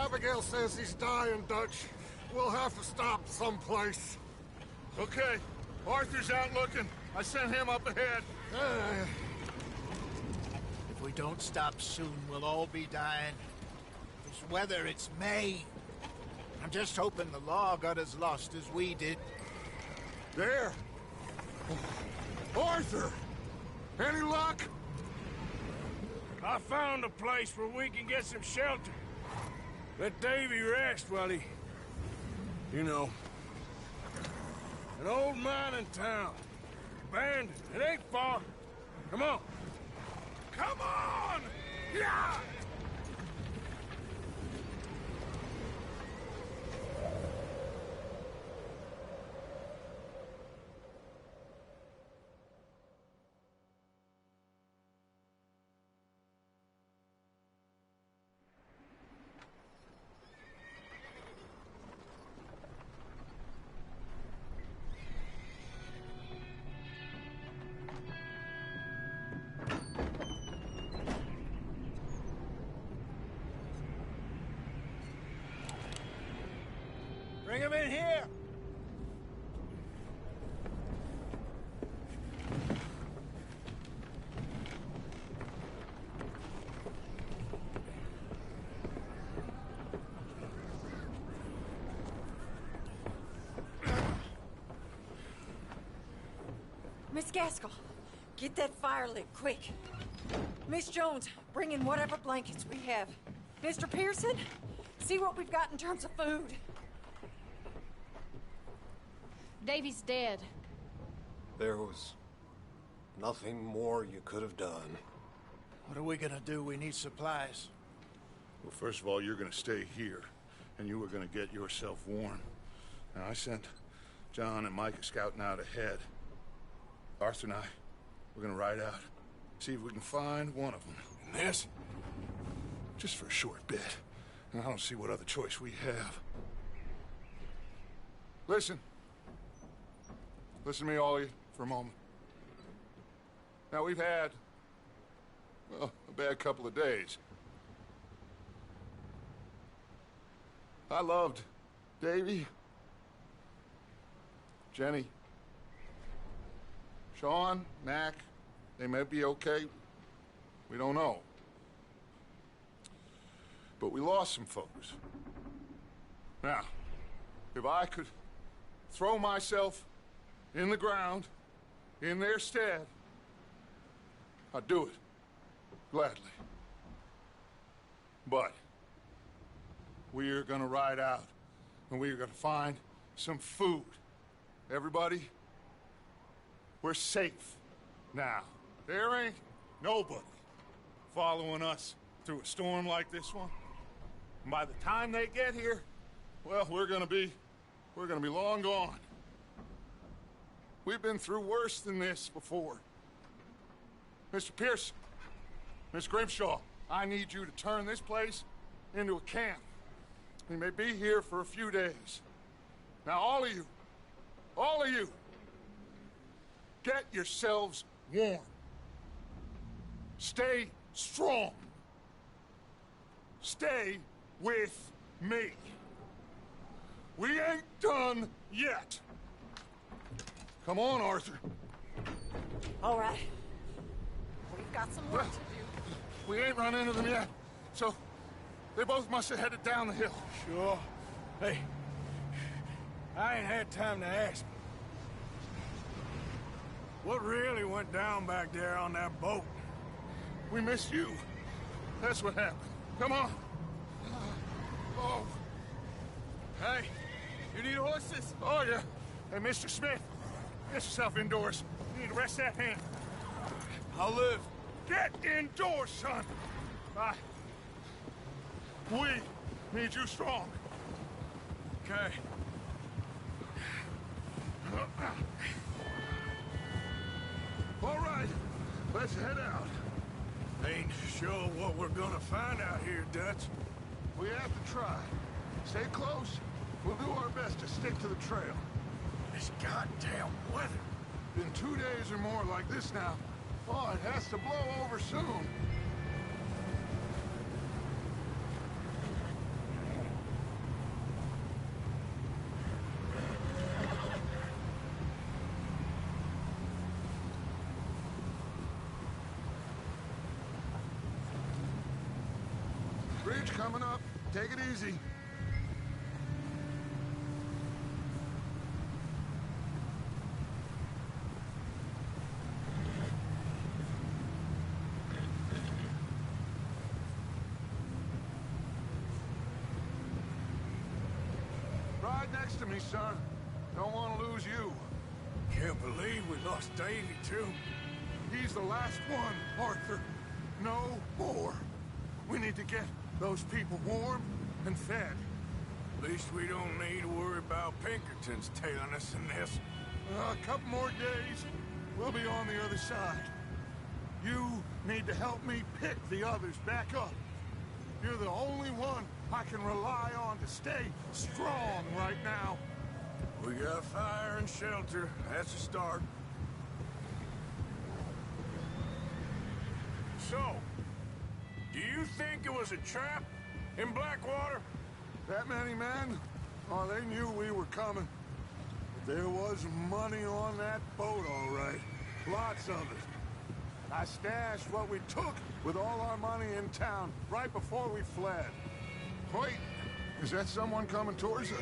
Abigail says he's dying, Dutch. We'll have to stop someplace. Okay. Arthur's out looking. I sent him up ahead. If we don't stop soon, we'll all be dying. This weather, it's May. I'm just hoping the law got as lost as we did. There! Arthur! Any luck? I found a place where we can get some shelter. Let Davy rest while he... You know. An old mining town. Abandoned. It ain't far. Come on. Come on! Yeah! Bring him in here! Miss Gaskell, get that fire lit, quick. Miss Jones, bring in whatever blankets we have. Mr. Pearson, see what we've got in terms of food. Davy's dead. There was nothing more you could have done. What are we gonna do? We need supplies. Well, first of all, you're gonna stay here, and you were gonna get yourself warm. Now, I sent John and Micah scouting out ahead. Arthur and I, we're gonna ride out, see if we can find one of them. And this? Just for a short bit. And I don't see what other choice we have. Listen. Listen to me, all of you, for a moment. Now, we've had, well, a bad couple of days. I loved Davy, Jenny, Sean, Mac. They may be okay. We don't know. But we lost some folks. Now, if I could throw myself in the ground, in their stead, I'd do it, gladly. But we are gonna ride out, and we are gonna find some food. Everybody, we're safe now. There ain't nobody following us through a storm like this one. And by the time they get here, well, we're gonna be long gone. We've been through worse than this before. Mr. Pearson, Miss Grimshaw, I need you to turn this place into a camp. We may be here for a few days. Now, all of you, get yourselves warm. Stay strong. Stay with me. We ain't done yet. Come on, Arthur. All right. We've got some work to do. We ain't run into them yet, so they both must have headed down the hill. Sure. Hey, I ain't had time to ask. What really went down back there on that boat? We missed you. That's what happened. Come on. Oh. Hey, you need horses? Oh, yeah. Hey, Mr. Smith, get yourself indoors. You need to rest that hand. I'll live. Get indoors, son. We need you strong. Okay. All right, let's head out. Ain't sure what we're gonna find out here, Dutch. We have to try. Stay close. We'll do our best to stick to the trail. This goddamn weather. Been 2 days or more like this now. Oh, it has to blow over soon. Bridge coming up. Take it easy. Ride next to me, son. Don't want to lose you. Can't believe we lost Davy, too. He's the last one, Arthur. No more. We need to get those people warm and fed. At least we don't need to worry about Pinkertons tailing us in this. A couple more days, we'll be on the other side. You need to help me pick the others back up. You're the only one I can rely on to stay strong right now. We got fire and shelter. That's a start. So, do you think it was a trap in Blackwater? That many men? Oh, they knew we were coming. But there was money on that boat, all right. Lots of it. I stashed what we took with all our money in town right before we fled. Wait, is that someone coming towards us?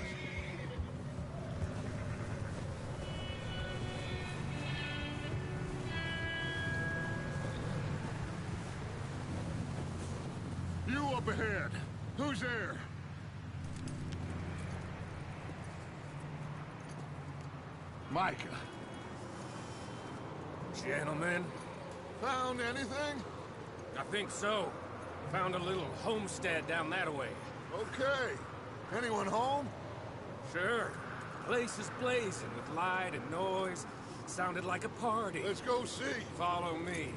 You up ahead. Who's there? Micah. Gentlemen, Found anything? I think so. Found a little homestead down that way. Okay. Anyone home? Sure. Place is blazing with light and noise. Sounded like a party. Let's go see. Follow me.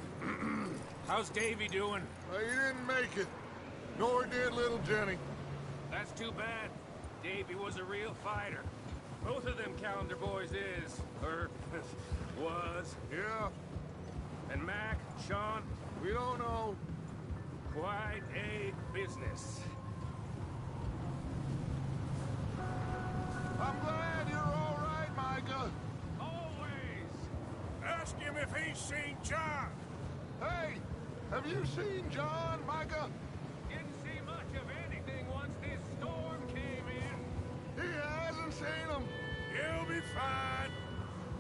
How's Davy doing? Well, he didn't make it. Nor did little Jenny. That's too bad. Davy was a real fighter. Both of them calendar boys is, or was. Yeah, And Mac, Sean, we don't know. quite a business. I'm glad you're all right, Micah. Always. Ask him if he's seen John. Hey, have you seen John, Micah? Didn't see much of anything once this storm came in. He hasn't seen him. He'll be fine.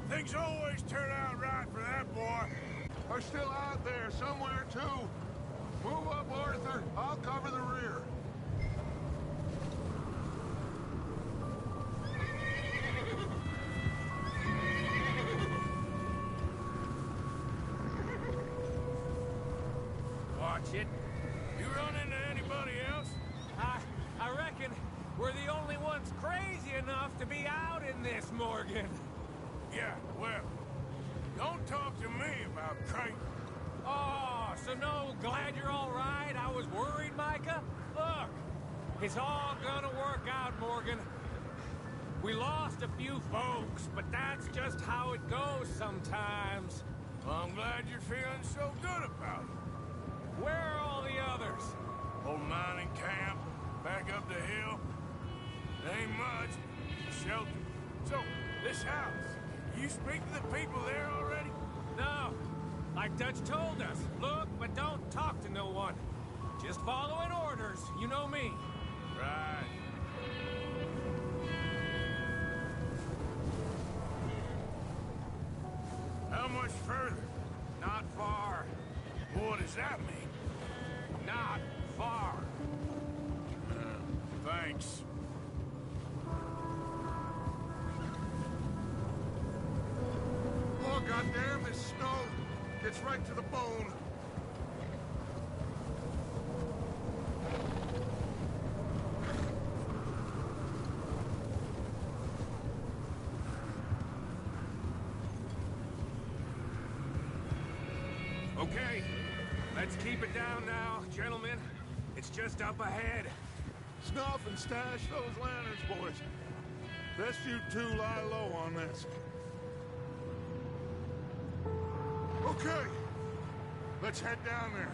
Things always turn out right for that boy. Are still out there somewhere, too. Move up, Arthur. I'll cover the rear. Watch it. You run into anybody else? I reckon we're the only ones crazy enough to be out in this, Morgan. Yeah, well, don't talk to me about Creighton. Oh, so no, glad you're all right. I was worried, Micah. Look, it's all gonna work out, Morgan. We lost a few folks, but that's just how it goes sometimes. Well, I'm glad you're feeling so good about it. Where are all the others? Old mining camp, back up the hill. Ain't much. Shelter. So, this house, you speak to the people there already? No, like Dutch told us. Look, but don't talk to no one. Just following orders, you know me. Right. How much further? Not far. What does that mean? Not far. Thanks. Oh, goddamn, this snow gets right to the bone. Okay, let's keep it down now, gentlemen. It's just up ahead. Snuff and stash those lanterns, boys. Best you two lie low on this. Okay, let's head down there.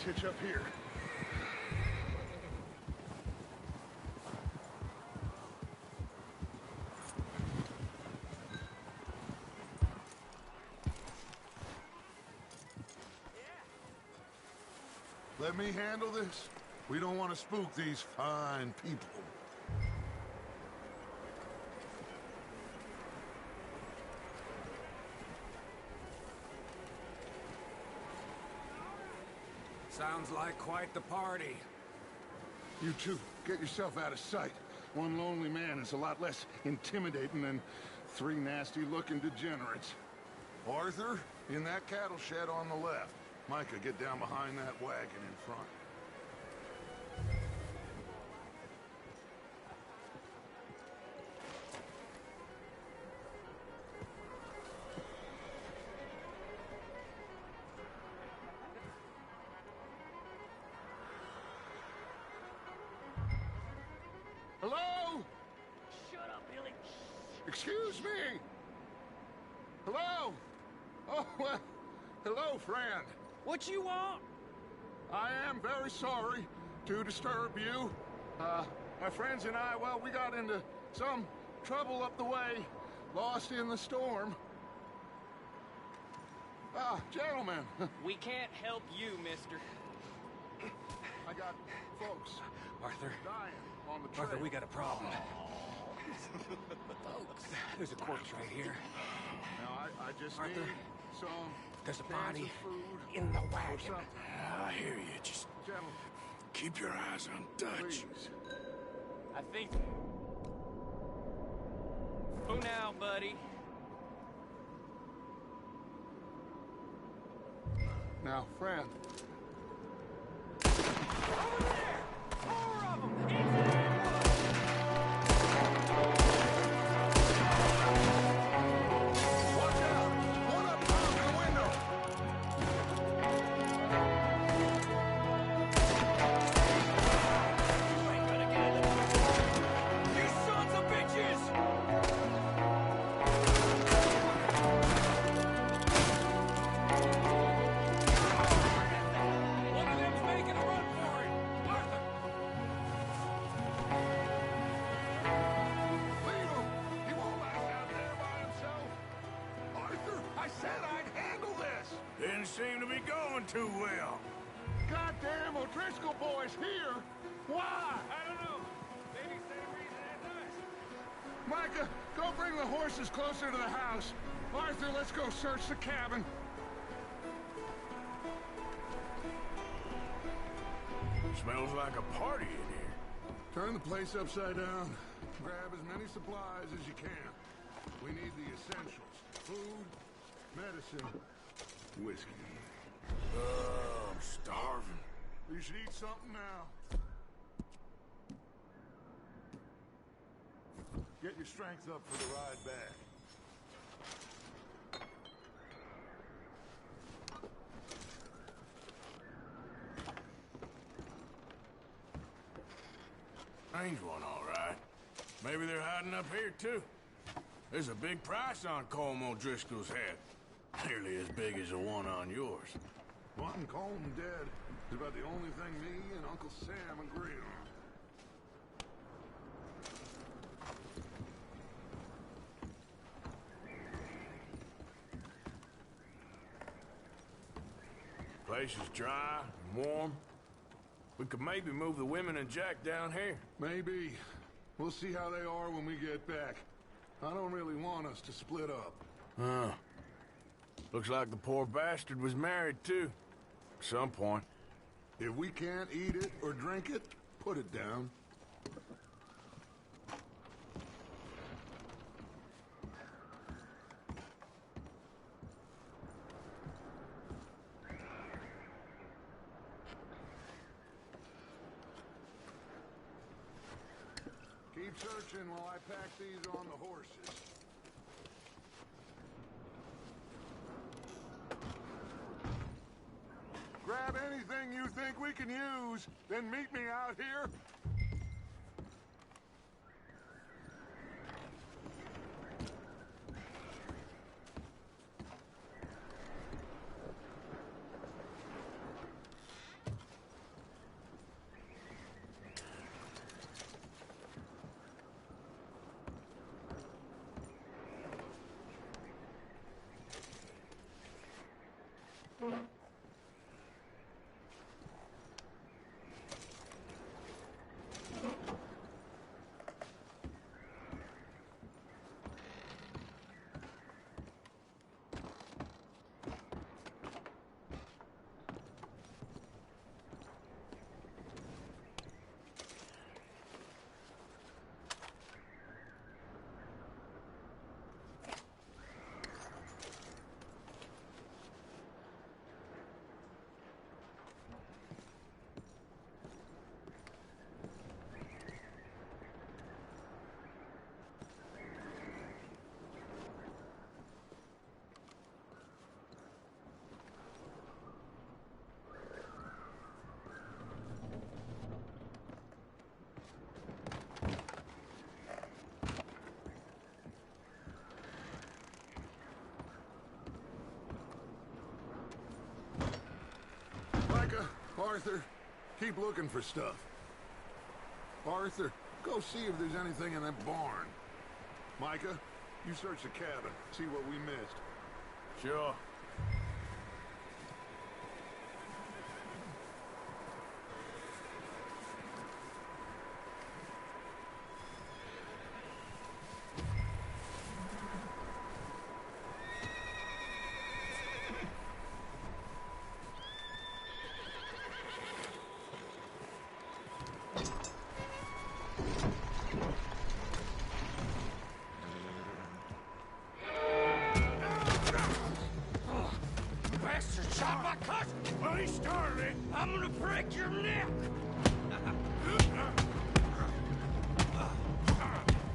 Let's hitch up here. Let me handle this. We don't want to spook these fine people. Sounds like quite the party. You two, get yourself out of sight. One lonely man is a lot less intimidating than three nasty-looking degenerates. Arthur, in that cattle shed on the left. Micah, get down behind that wagon in front. Hello? Shut up, Billy. Excuse me? Hello? Oh, well, hello, friend. What you want? I am very sorry to disturb you. My friends and I, well, we got into some trouble up the way, lost in the storm. Gentlemen, We can't help you, mister. I got folks Arthur, dying on the trail. Arthur, we got a problem. Folks, there's a corpse right here. Now, I just Arthur, need some there's a cans body of food in the or wagon. something. I hear you. Just Gentlemen, keep your eyes on Dutch. please. I think... Who now, buddy? Now, friend, Over there! Four of them! Into the ambush! watch out! One up top of the window! You ain't gonna get it! You sons of bitches! One of them's making a run for it! Arthur! Leave him! He won't last out there by himself! Arthur, I said I'd handle this! Didn't seem to be going too well. Goddamn O'Driscoll boys here! Why? I don't know. Maybe same reason as us. Micah, go bring the horses closer to the house. Arthur, let's go search the cabin. Smells like a party in here. Turn the place upside down. Grab as many supplies as you can. We need the essentials. Food, medicine, whiskey. Oh, I'm starving. You should eat something now. Get your strength up for the ride back. Strange one, all right. Maybe they're hiding up here, too. There's a big price on Colm O'Driscoll's head. Nearly as big as the one on yours. Wanting Colm dead is about the only thing me and Uncle Sam agree on. Place is dry and warm. We could maybe move the women and Jack down here. Maybe. We'll see how they are when we get back. I don't really want us to split up. Huh. Looks like the poor bastard was married, too. At some point. If we can't eat it or drink it, put it down. Keep searching while I pack these on the horses. Grab anything you think we can use, then meet me out here. Arthur, keep looking for stuff. Arthur, go see if there's anything in that barn. Micah, you search the cabin, see what we missed. Sure. I'm gonna break your neck!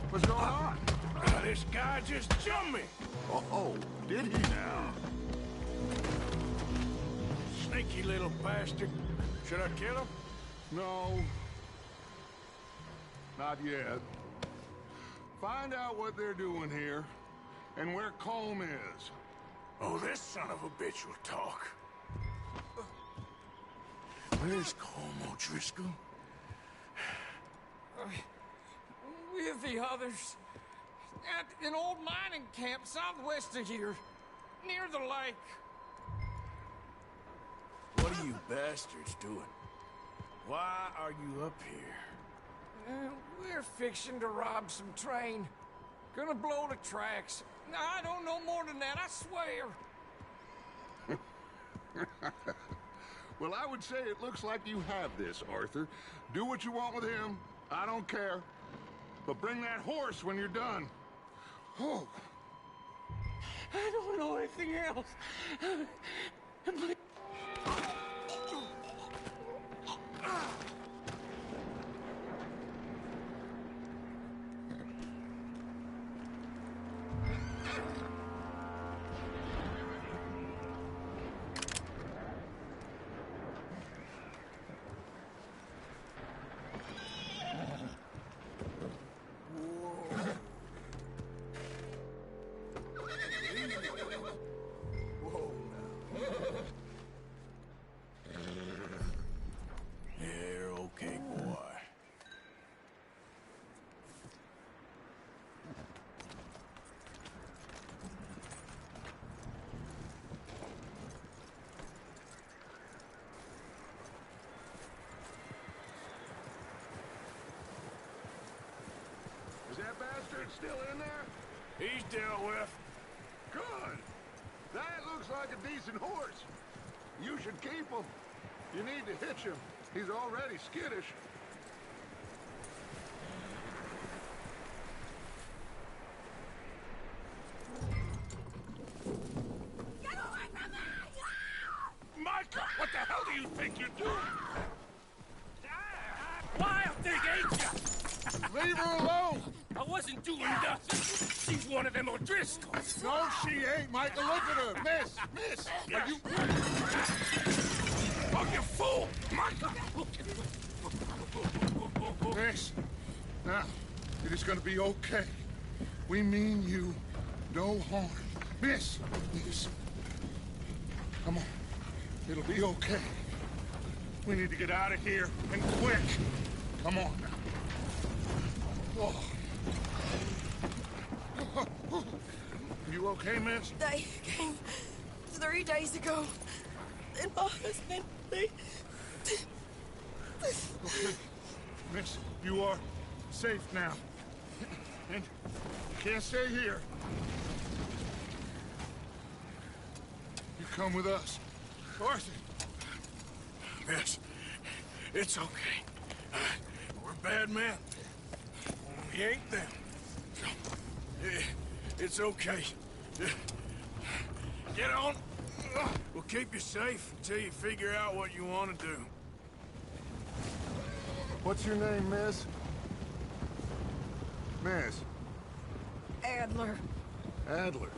What's going on? This guy just jumped me! Oh, did he now? Sneaky little bastard. Should I kill him? No. Not yet. Find out what they're doing here, and where Colm is. Oh, this son of a bitch will talk. Where's Colm O'Driscoll? With the others. At an old mining camp southwest of here. Near the lake. What are you bastards doing? Why are you up here? We're fixing to rob some train. Gonna blow the tracks. I don't know more than that, I swear. Well, I would say it looks like you have this, Arthur. Do what you want with him. I don't care. But bring that horse when you're done. Oh. I don't know anything else. Is that bastard still in there? He's dealt with. Good. That looks like a decent horse. You should keep him. You need to hitch him. He's already skittish. Get away from me! Micah, what the hell do you think you're doing? Wild thing, ain't ya? Leave her alone! I wasn't doing nothing. She's one of them O'Driscolls. No, she ain't, Micah. Look at her. Miss, are you... Oh, you fool! Micah! Miss, now, it is gonna be okay. We mean you no harm. Miss, come on. It'll be okay. We need to get out of here, and quick. Come on now. Oh. You okay, miss? They came 3 days ago. And my husband, they... Okay. Miss, you are safe now. And you can't stay here. You come with us. Arthur. Miss, it's okay. We're bad men. We ain't them. It's okay. Get on. We'll keep you safe until you figure out what you want to do. What's your name, miss? Miss? Adler. Adler.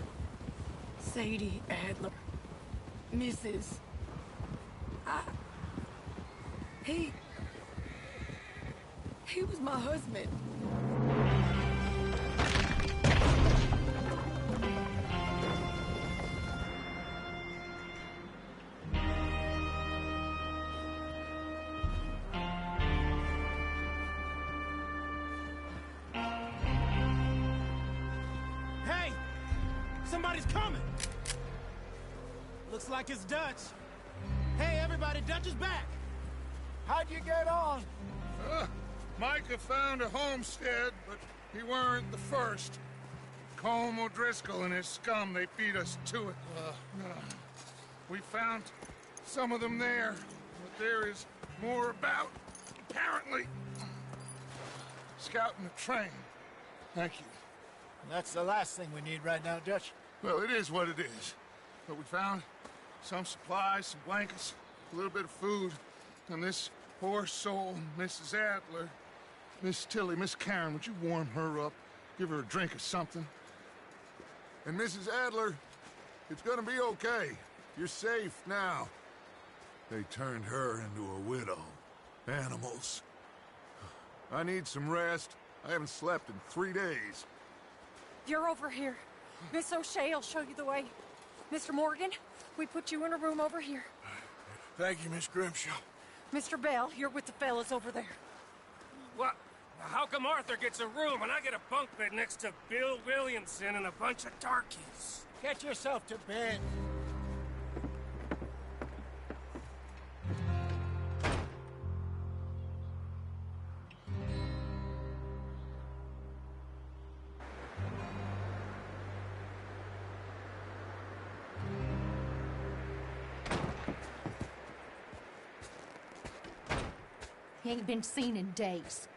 Sadie Adler. Mrs. He was my husband. somebody's coming! Looks like it's Dutch. Hey, everybody, Dutch is back! How'd you get on? Micah found a homestead, but he weren't the first. Colm O'Driscoll and his scum, they beat us to it. We found some of them there, but there is more about, apparently. Scouting the train. Thank you. That's the last thing we need right now, Dutch. Well, it is what it is. But we found some supplies, some blankets, a little bit of food, and this poor soul, Mrs. Adler, Miss Tilly, Miss Karen, would you warm her up? Give her a drink or something? And Mrs. Adler, it's gonna be okay. You're safe now. They turned her into a widow. Animals. I need some rest. I haven't slept in 3 days. You're over here. Miss O'Shea will show you the way. Mr. Morgan, we put you in a room over here. Thank you, Miss Grimshaw. Mr. Bell, you're with the fellas over there. What? How come Arthur gets a room and I get a bunk bed next to Bill Williamson and a bunch of darkies? Get yourself to bed. He ain't been seen in days.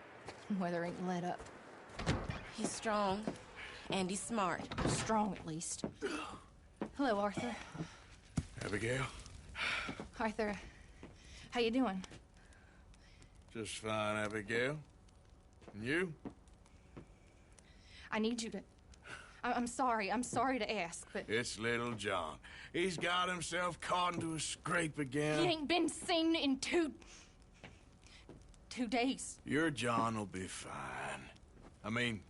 Weather ain't let up. He's strong, and he's smart. Strong, at least. Hello, Arthur. Abigail? Arthur, how you doing? Just fine, Abigail. And you? I need you to... I'm sorry to ask, but... It's little John. He's got himself caught into a scrape again. He ain't been seen in 2 days. Your John will be fine. I mean,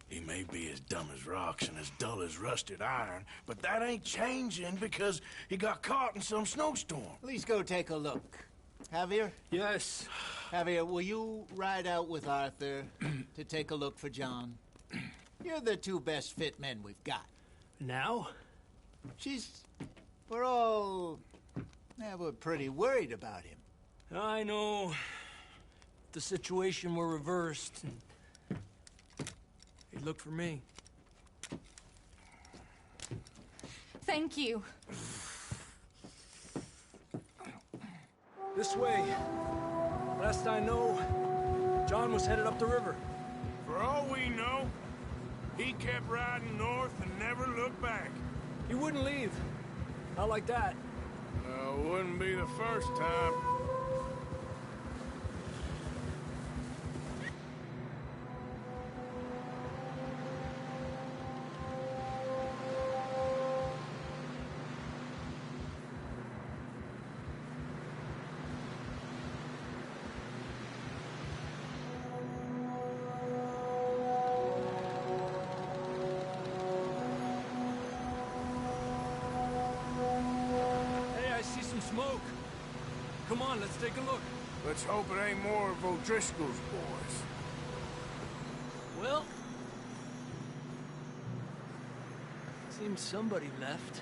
he may be as dumb as rocks and as dull as rusted iron, but that ain't changing because he got caught in some snowstorm. Please go take a look. Javier? Yes. Javier, will you ride out with Arthur to take a look for John? You're the 2 best fit men we've got. Now? We're all... we're pretty worried about him. I know. The situation were reversed, and he'd look for me. Thank you. This way. Last I know, John was headed up the river. For all we know, he kept riding north and never looked back. He wouldn't leave. Not like that. Wouldn't be the first time. Smoke. Come on, let's take a look. Let's hope it ain't more of O'Driscoll's boys. Well, seems somebody left.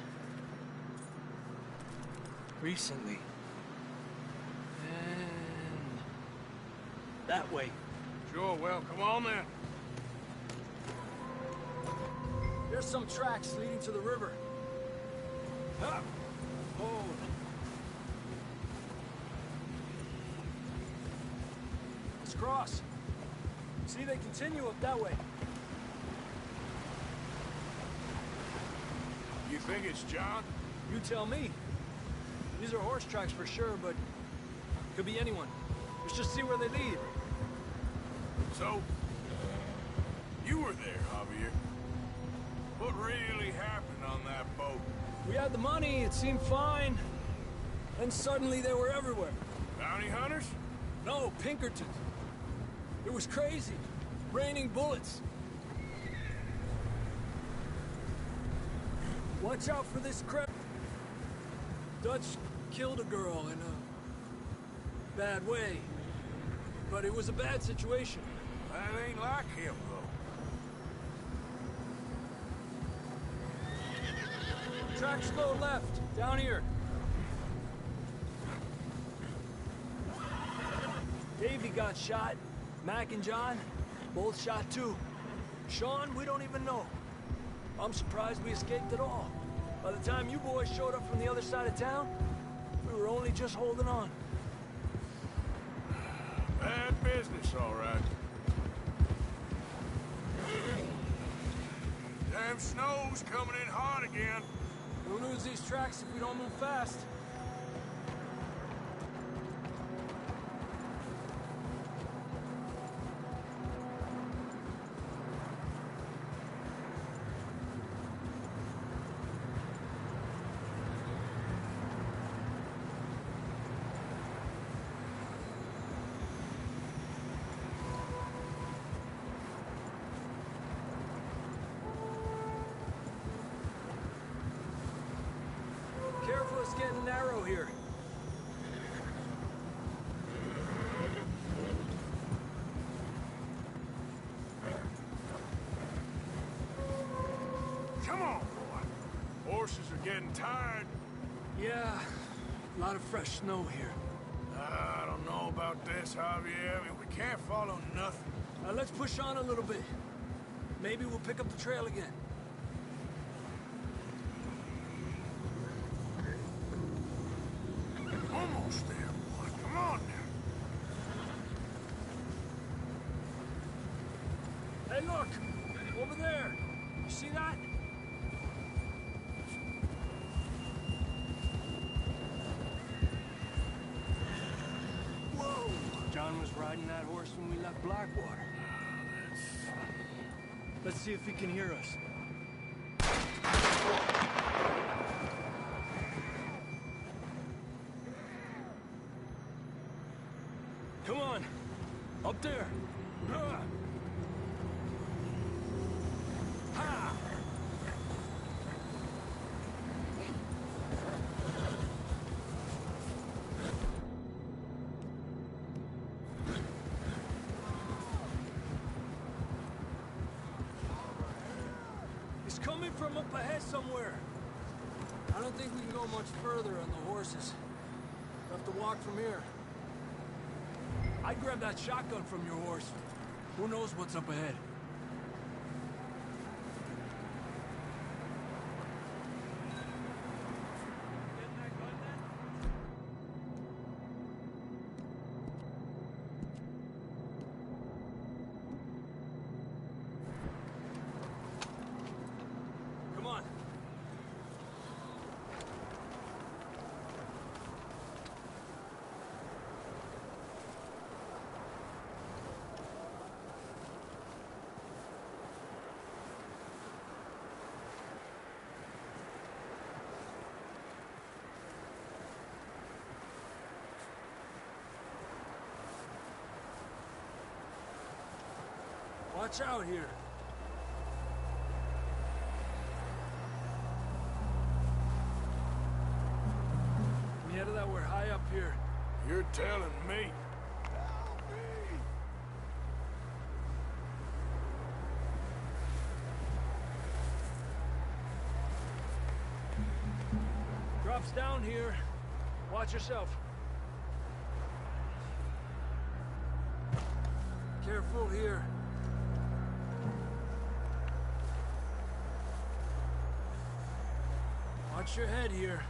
Recently. And that way. Sure, well, come on then. There's some tracks leading to the river. Ah. Hold. Let's cross. See, they continue up that way. You think it's John? You tell me. These are horse tracks for sure, but could be anyone. Let's just see where they lead. So, you were there, Javier. What really happened on that boat? We had the money, it seemed fine. Then suddenly they were everywhere. Bounty hunters? No, Pinkertons. It was crazy. Raining bullets. Watch out for this crap. Dutch killed a girl in a bad way. But it was a bad situation. That ain't like him, tracks go left, down here. Davey got shot. Mac and John, both shot too. Sean, we don't even know. I'm surprised we escaped at all. By the time you boys showed up from the other side of town, we were only just holding on. Bad business, all right. Damn snow's coming in hard again. We'll lose these tracks if we don't move fast. Careful, it's getting narrow here. Come on, boy. Horses are getting tired. Yeah, a lot of fresh snow here. I don't know about this, Javier. I mean, we can't follow nothing. Let's push on a little bit. Maybe we'll pick up the trail again. Almost there, boy. Come on now. Hey, look! Over there! You see that? Whoa! John was riding that horse when we left Blackwater. Let's see if he can hear us. Come on! Up there! Ha! It's coming from up ahead somewhere. I don't think we can go much further on the horses. We'll have to walk from here. I'd grab that shotgun from your horse. Who knows what's up ahead? Come on. Watch out here. Me out of that, we're high up here. You're telling me. Drops down here. Watch yourself. Careful here. Watch your head here.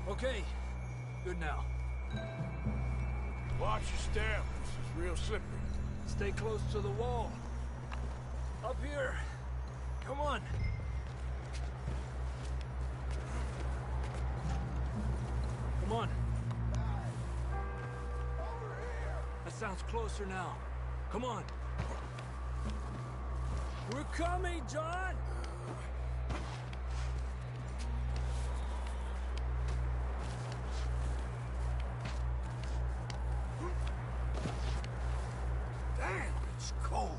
Okay, good now. Watch your step. This is real slippery. Stay close to the wall. Up here. Come on. Come on. That sounds closer now. Come on. We're coming, John! Damn, it's cold.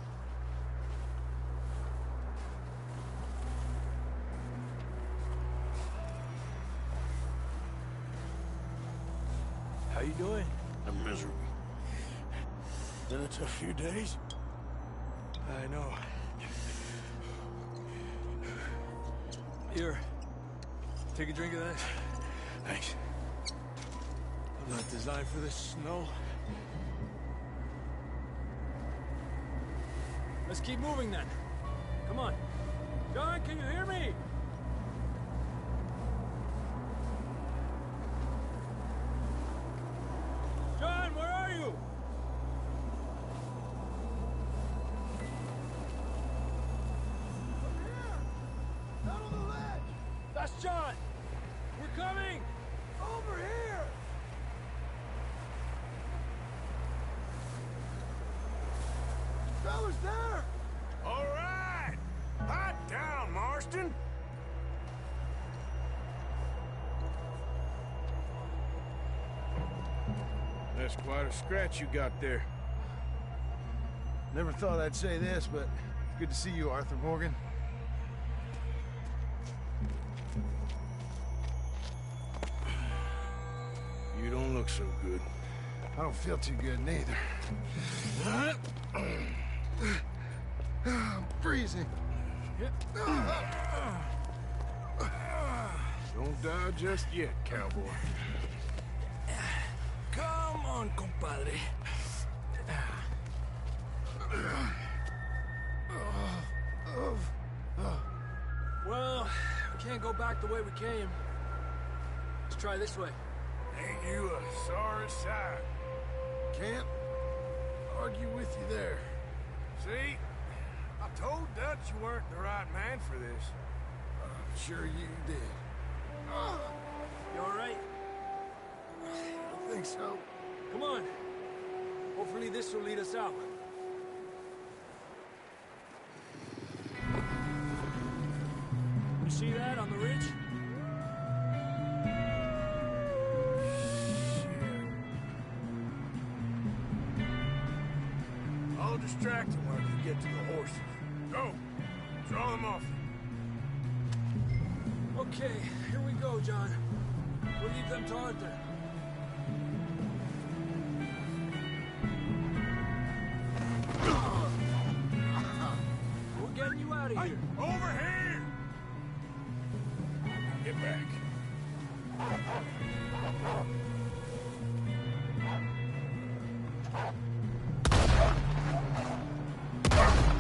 How you doing? I'm miserable. Been a tough few days. I know. Here, take a drink of that. Thanks. I'm not designed for this snow. Let's keep moving then. Come on. John, can you hear me? John, where are you? Down on the ledge! That's John! We're coming! Over here! Fellas there! All right! Hot down, Marston! That's quite a scratch you got there. Never thought I'd say this, but it's good to see you, Arthur Morgan. You don't look so good. I don't feel too good, neither. I'm freezing. Don't die just yet, cowboy. Come on, compadre. Well, we can't go back the way we came. Let's try this way. Ain't you a sorry sight? Can't argue with you there. See? I told Dutch you weren't the right man for this. I'm sure you did. You all right? I think so. Come on. Hopefully this will lead us out. You see that on the ridge? I'll distract him while you get to the horses. Go! Draw them off. Okay, here we go, John. We'll leave them to Arthur. We're getting you out of here. Over here! Get back.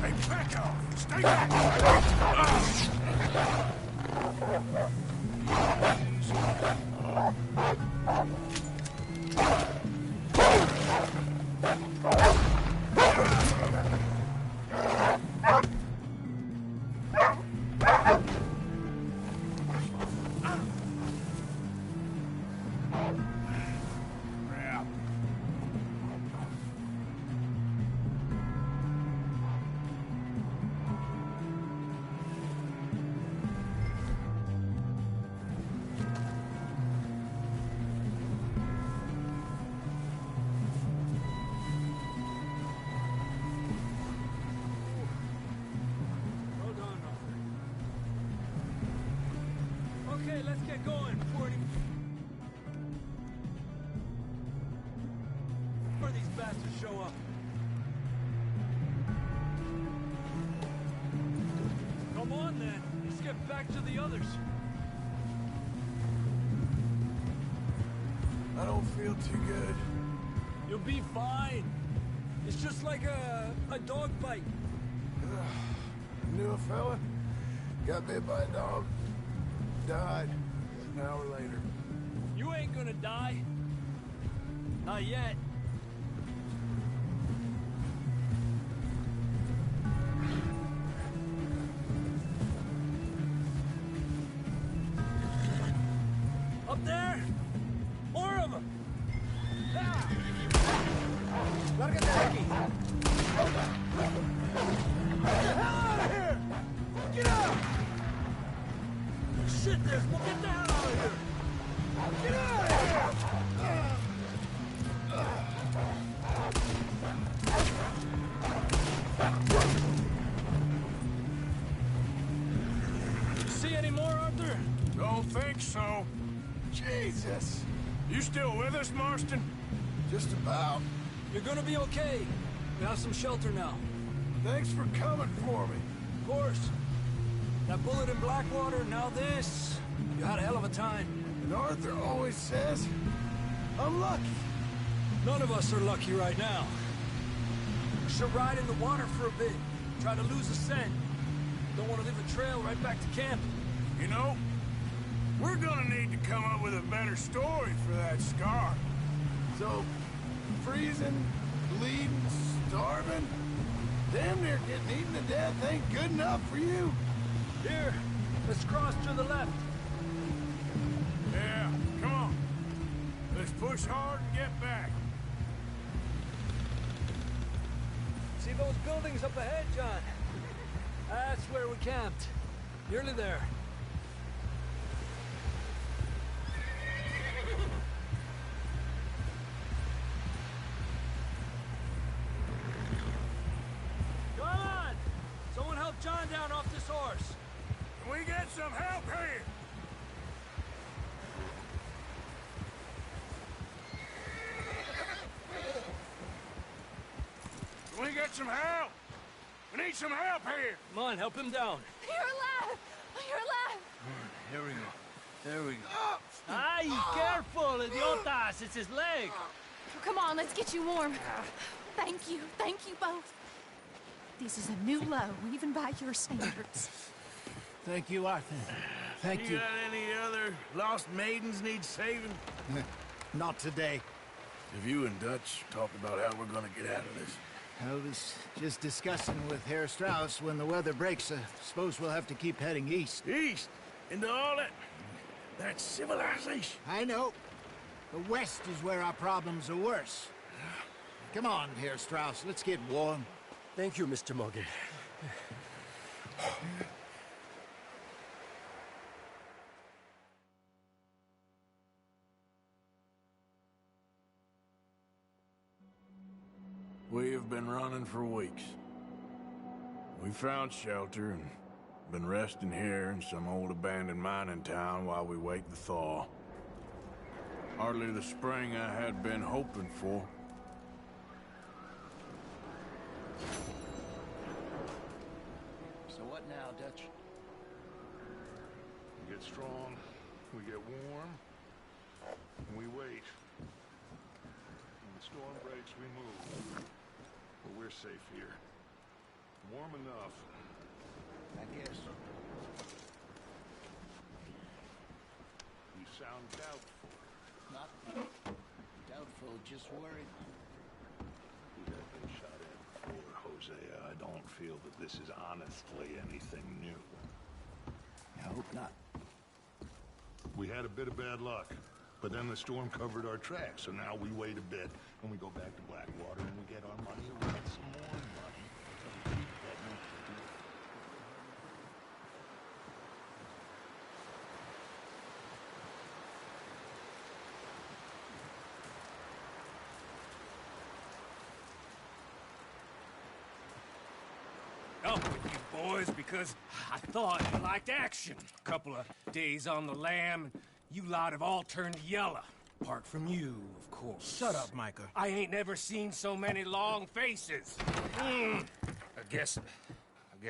Hey, back off! Stay back! Hold on, Arthur. Okay, let's get going before these bastards show up. Come on, then. Let's get back to the others. I don't feel too good. You'll be fine. It's just like a dog bite. Knew a fella, got bit by a dog, died an hour later. You ain't gonna die. Not yet. Up there? More of them! Ah! Larga de aquí! Get the hell out of here! Get out! Shit, there's more! Get the hell out of here! Get out of You see any more, Arthur? Don't think so. Jesus! You still with us, Marston? Just about. You're gonna be okay. We have some shelter now. Thanks for coming for me. Of course. That bullet in Blackwater, now this. You had a hell of a time. And Arthur always says, I'm lucky. None of us are lucky right now. We should ride in the water for a bit. Try to lose the scent. Don't want to leave a trail right back to camp. You know, we're gonna need to come up with a better story for that scar. So, freezing, bleeding, starving, damn near getting eaten to death ain't good enough for you. Here, let's cross to the left. Yeah, come on. Let's push hard and get back. See those buildings up ahead, John? That's where we camped. Nearly there. Come on! Someone help John down off this horse. Can we get some help here? Can we get some help? We need some help here. Come on, help him down. You're alive! You're alive! Here we go. There we go. Ay, careful, idiotas! It's his leg. Come on, let's get you warm. Thank you both. This is a new low, even by your standards. Thank you, Arthur. Thank you. Got any other lost maidens need saving? Not today. Have you and Dutch talked about how we're gonna get out of this? I was just discussing with Herr Strauss when the weather breaks. I suppose we'll have to keep heading east. East? Into all that civilization? I know. The west is where our problems are worse. Come on, Herr Strauss, let's get warm. Thank you, Mr. Morgan. We have been running for weeks. We found shelter and been resting here in some old abandoned mining town while we wait the thaw. Hardly the spring I had been hoping for. So what now, Dutch? We get strong, we get warm, and we wait. When the storm breaks, we move. But we're safe here. Warm enough. I guess. You sound doubtful. Not doubtful, just worried. We have been shot at before, Hosea. I don't feel that this is honestly anything new. I hope not. We had a bit of bad luck, but then the storm covered our tracks, so now we wait a bit, and we go back to Blackwater, and we get our money, and we get some more money. So we keep heading. Up with you boys because I thought you liked action. A couple of days on the lam, you lot have all turned yellow. Apart from you, of course. Shut up, Micah. I ain't never seen so many long faces. I guess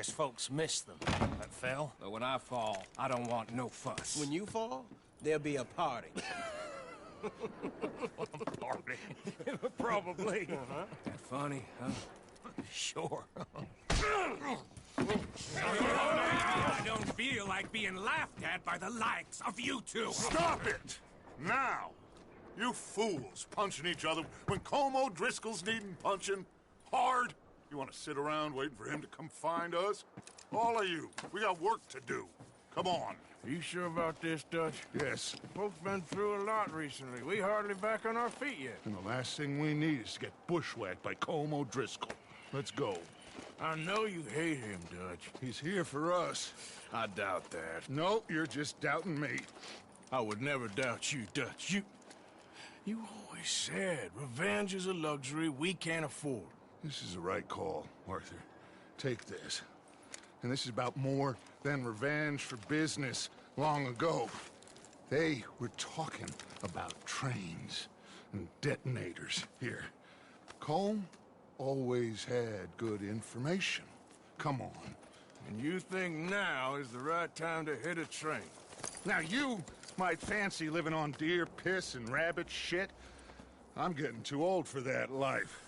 folks miss them. That fell. But when I fall, I don't want no fuss. When you fall, there'll be a party. Party. Probably. That funny, huh? Sure. I don't feel like being laughed at by the likes of you two. Stop it! Now! You fools punching each other when Como Driscoll's needing punching hard. You want to sit around waiting for him to come find us? All of you, we got work to do. Come on. Are you sure about this, Dutch? Yes. Folks been through a lot recently. We hardly back on our feet yet. And the last thing we need is to get bushwhacked by Como Driscoll. Let's go. I know you hate him, Dutch. He's here for us. I doubt that. No, you're just doubting me. I would never doubt you, Dutch. You always said revenge is a luxury we can't afford. This is the right call, Arthur. Take this. And this is about more than revenge for business long ago. They were talking about trains and detonators. Here, Colm always had good information. Come on. And you think now is the right time to hit a train? Now you might fancy living on deer piss and rabbit shit. I'm getting too old for that life.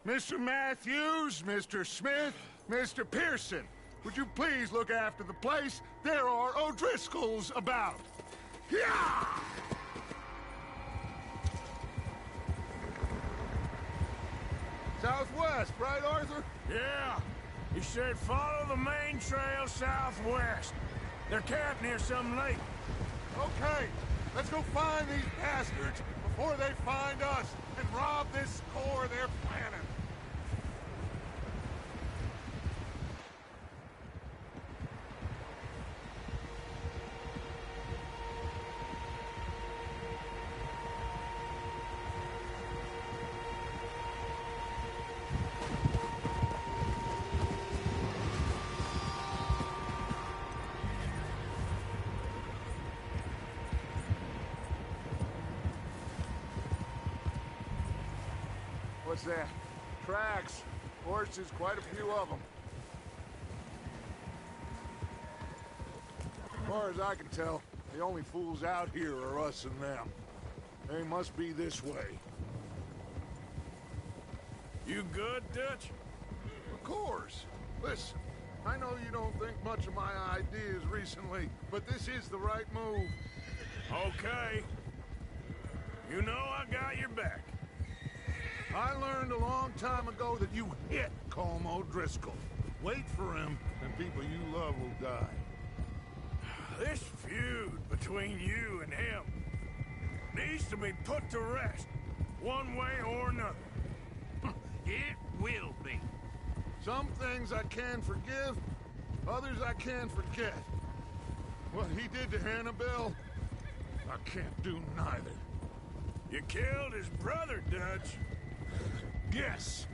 Mr. Matthews, Mr. Smith, Mr. Pearson, would you please look after the place? There are O'Driscolls about. Yeah! Southwest, right, Arthur? Yeah. He said follow the main trail southwest. They're camped near some lake. Okay, let's go find these bastards before they find us and rob this core they're planning. What's that? Tracks. Horses, quite a few of them. As far as I can tell, the only fools out here are us and them. They must be this way. You good, Dutch? Of course. Listen, I know you don't think much of my ideas recently, but this is the right move. Okay. You know I got your back. I learned a long time ago that you hit Colm O'Driscoll. Wait for him, and people you love will die. This feud between you and him needs to be put to rest, one way or another. It will be. Some things I can forgive, others I can forget. What he did to Annabelle, I can't do neither. You killed his brother, Dutch. Yes,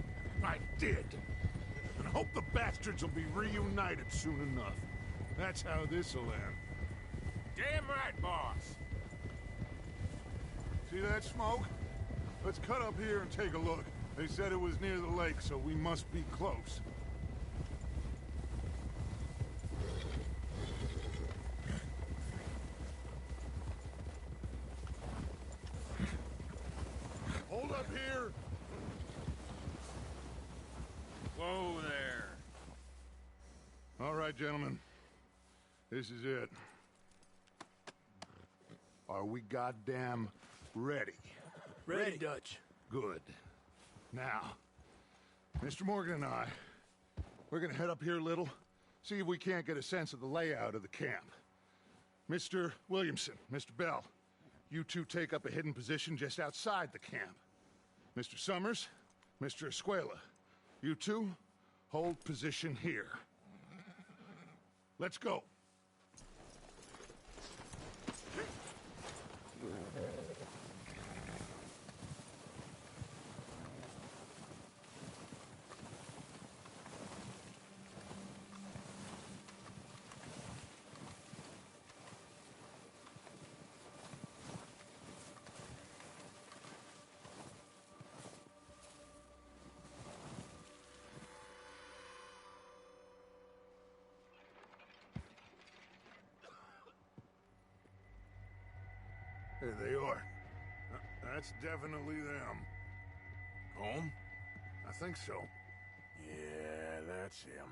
I did. And I hope the bastards will be reunited soon enough. That's how this'll end. Damn right, boss. See that smoke? Let's cut up here and take a look. They said it was near the lake, so we must be close. Hold up here. Whoa there. All right, gentlemen. This is it. Are we goddamn ready? Ready, Dutch. Good. Now, Mr. Morgan and I, we're gonna head up here a little, see if we can't get a sense of the layout of the camp. Mr. Williamson, Mr. Bell, you two take up a hidden position just outside the camp. Mr. Summers, Mr. Escuela, you two hold position here. Let's go. There they are. That's definitely them. Home? I think so. Yeah, that's him.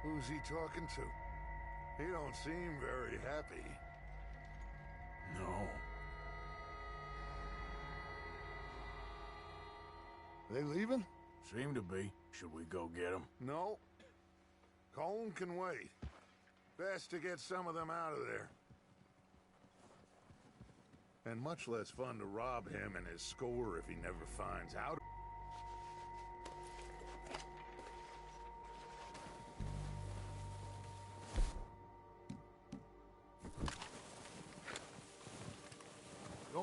Who's he talking to? He don't seem very happy. No. They leaving? Seem to be. Should we go get them? No. Colm can wait. Best to get some of them out of there. And much less fun to rob him and his score if he never finds out.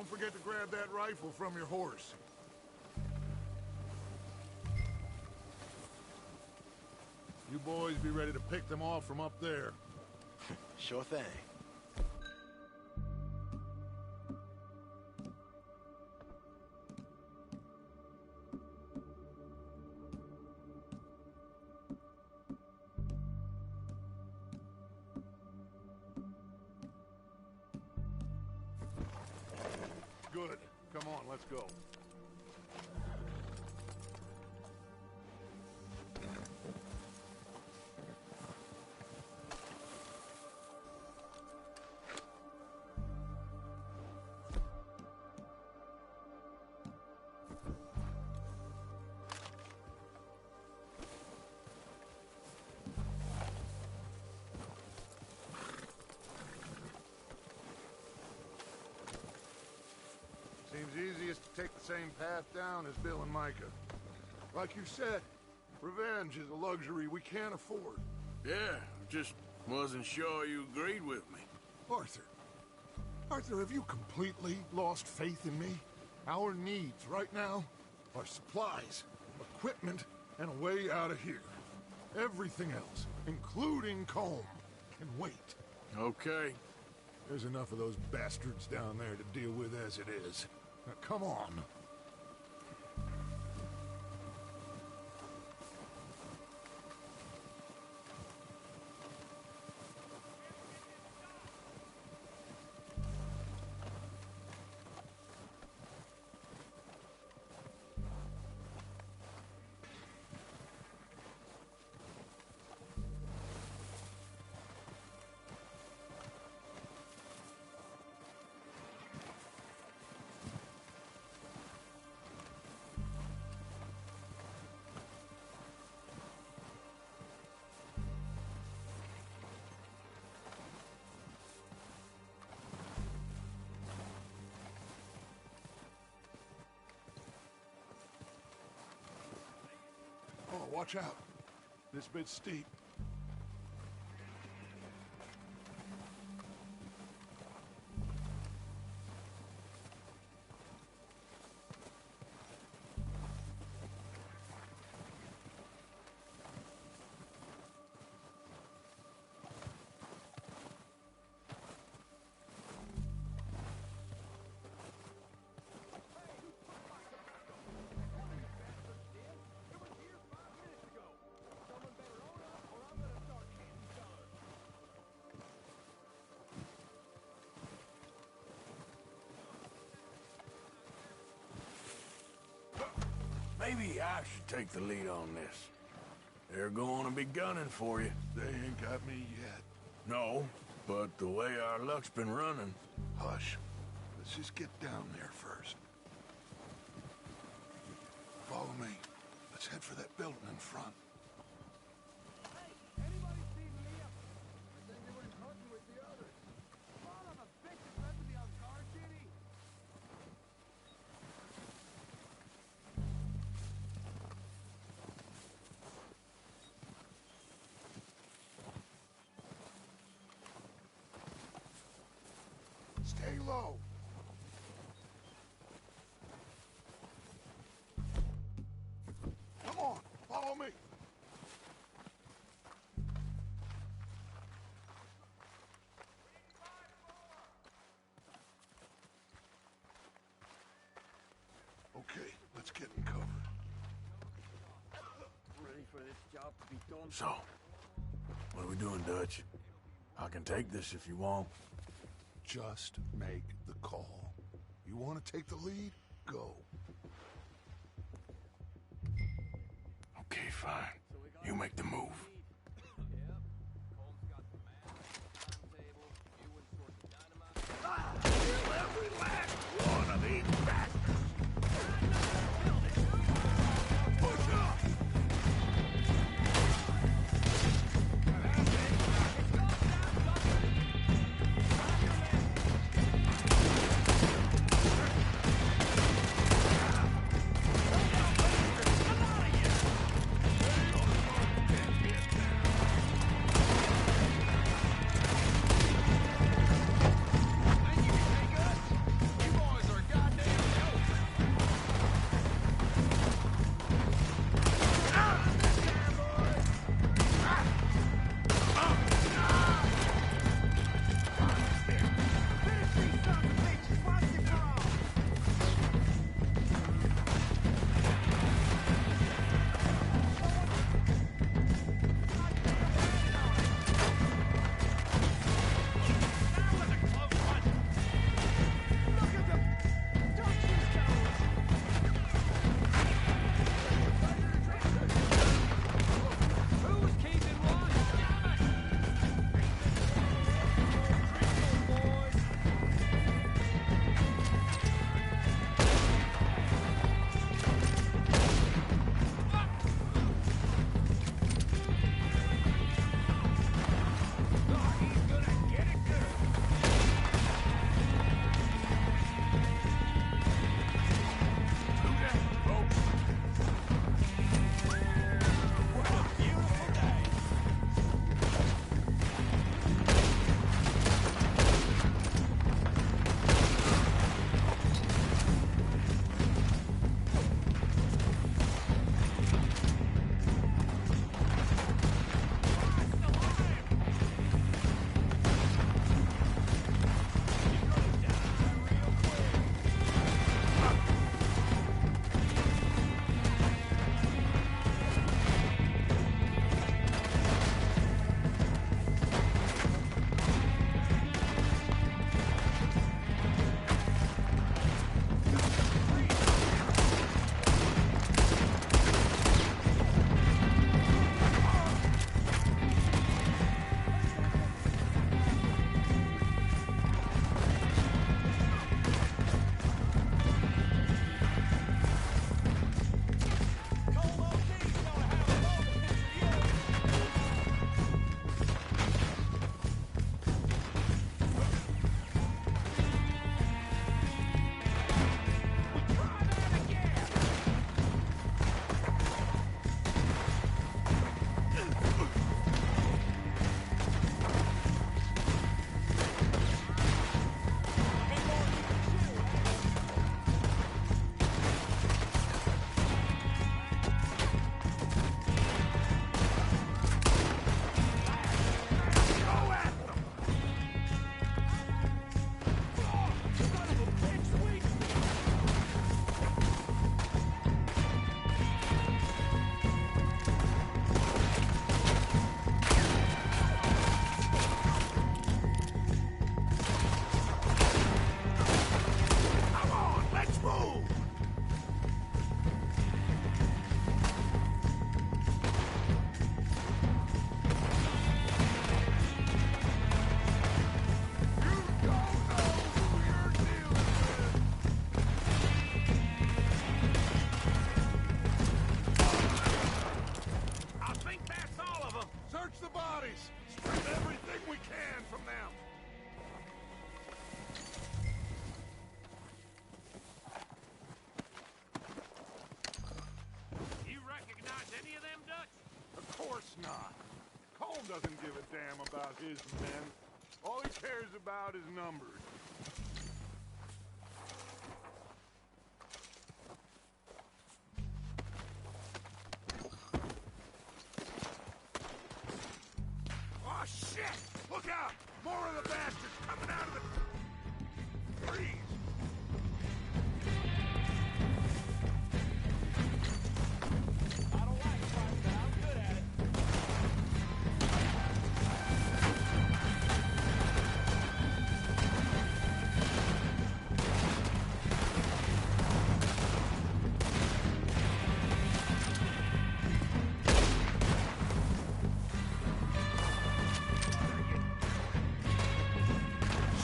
Don't forget to grab that rifle from your horse. You boys be ready to pick them off from up there. Sure thing. Good. Come on, let's go. Seems easiest to take the same path down as Bill and Micah. Like you said, revenge is a luxury we can't afford. Yeah, just wasn't sure you agreed with me. Arthur, have you completely lost faith in me? Our needs right now are supplies, equipment, and a way out of here. Everything else, including Combe, can wait. Okay. There's enough of those bastards down there to deal with as it is. Now, come on. Oh, watch out. This bit's steep. Maybe I should take the lead on this. They're going to be gunning for you. They ain't got me yet. No, but the way our luck's been running... Hush. Let's just get down there first. Follow me. Let's head for that building in front. Stay low. Come on, follow me. Okay, let's get in cover. Ready for this job to be done? So, what are we doing, Dutch? I can take this if you want. Just make the call. You want to take the lead? Go. Okay, fine. You make the move. Kill every last one of these bastards! Push up! Come on, you! his men. All he cares about is numbers. Oh, shit! Look out! More of the bastards coming out of the trees! I don't like fighting, but I'm good at it.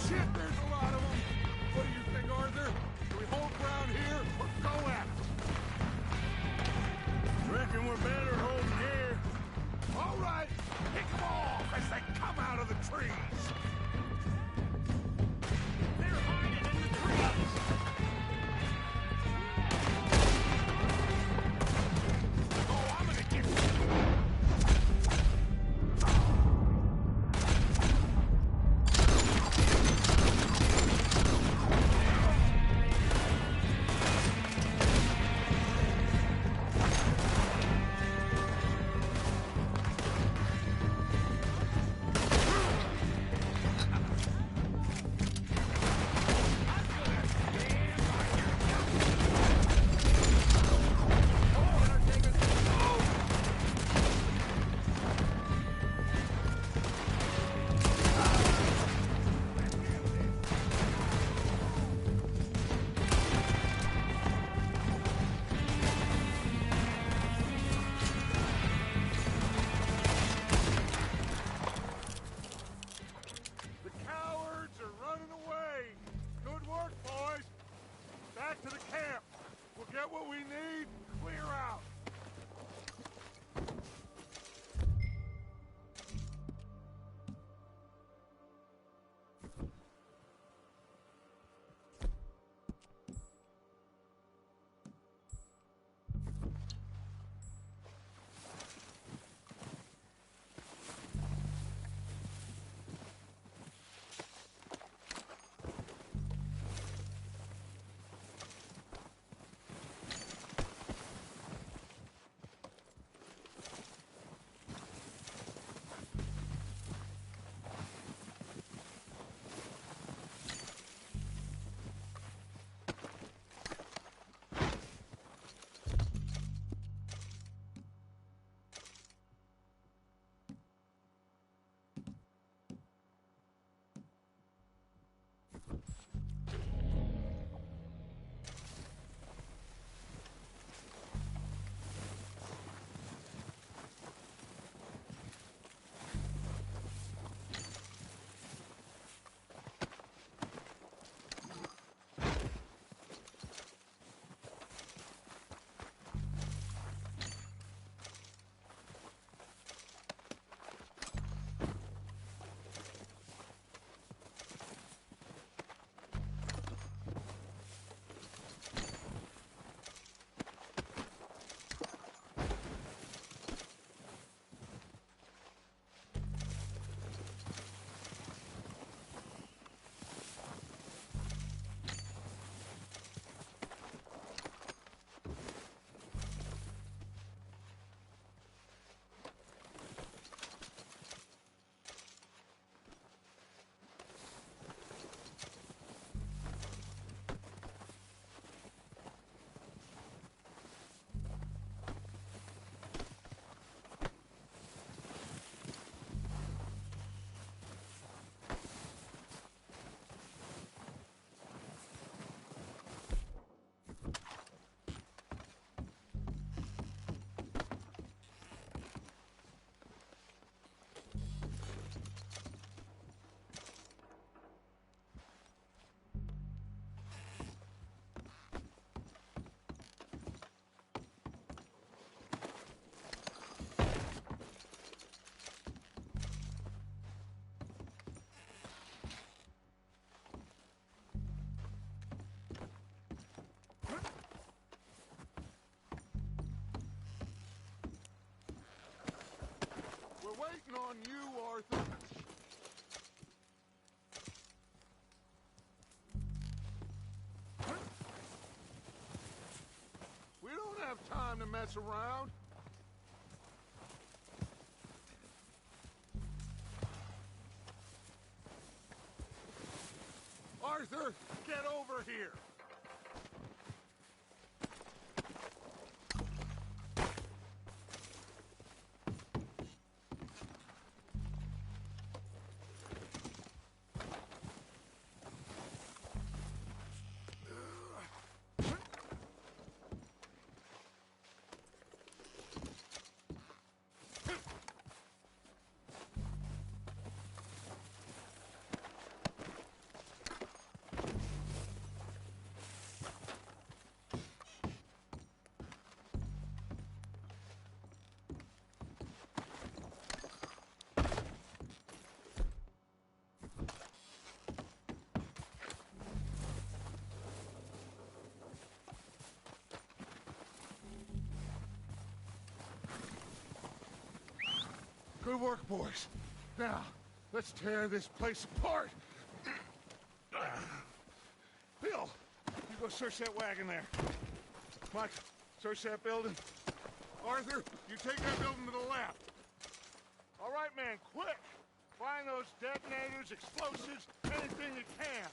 Shit, there's a lot of them! What do you think, Arthur? Do we hold ground here or go at them? Reckon we're better holding here. All right, pick them off as they come out of the trees! They're hiding in the trees. Oh, I'm gonna get you! The cowards are running away! Good work, boys! Back to the camp! We'll get what we need, clear out! We're waiting on you, Arthur. mess around. Arthur, get over here! Good work, boys. Now, let's tear this place apart. Bill, you go search that wagon there. Mike, search that building. Arthur, you take that building to the left. All right, man, quick. Find those detonators, explosives, anything you can.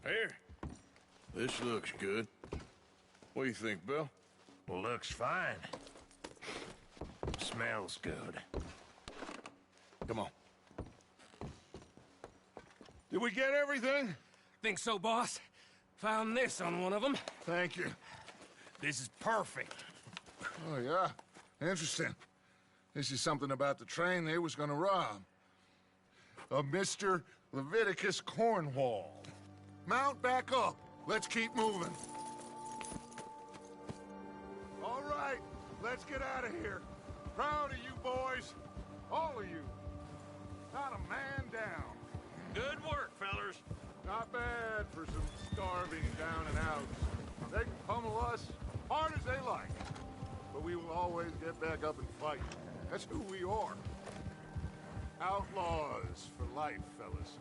Here. This looks good. What do you think, Bill? Looks fine. Smells good. Come on. Did we get everything? Think so, boss? Found this on one of them. Thank you. This is perfect. Oh, yeah? Interesting. This is something about the train they was gonna rob. A Mr. Leviticus Cornwall. Mount back up. Let's keep moving. All right, let's get out of here. Proud of you boys. All of you. Not a man down. Good work, fellers. Not bad for some starving down and outs. They can pummel us hard as they like. But we will always get back up and fight. That's who we are. Outlaws for life, fellas.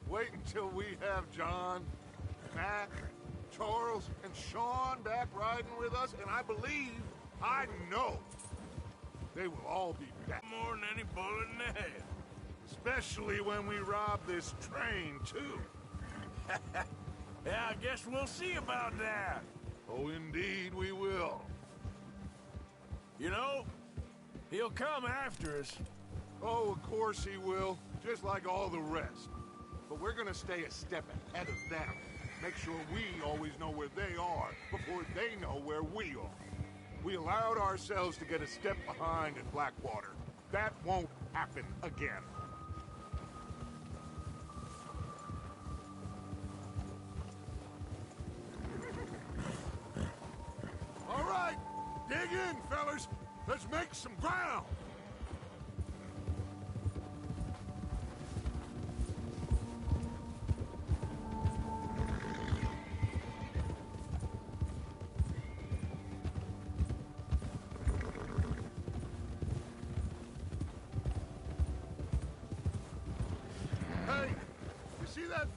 Wait until we have John, Mac, Charles, and Sean back riding with us, and I know, they will all be back. More than any bullet in the head. Especially when we rob this train, too. Yeah, I guess we'll see about that. Oh, indeed we will. You know, he'll come after us. Oh, of course he will, just like all the rest. But we're gonna stay a step ahead of them. Make sure we always know where they are before they know where we are. We allowed ourselves to get a step behind in Blackwater. That won't happen again. All right, dig in, fellas. Let's make some ground.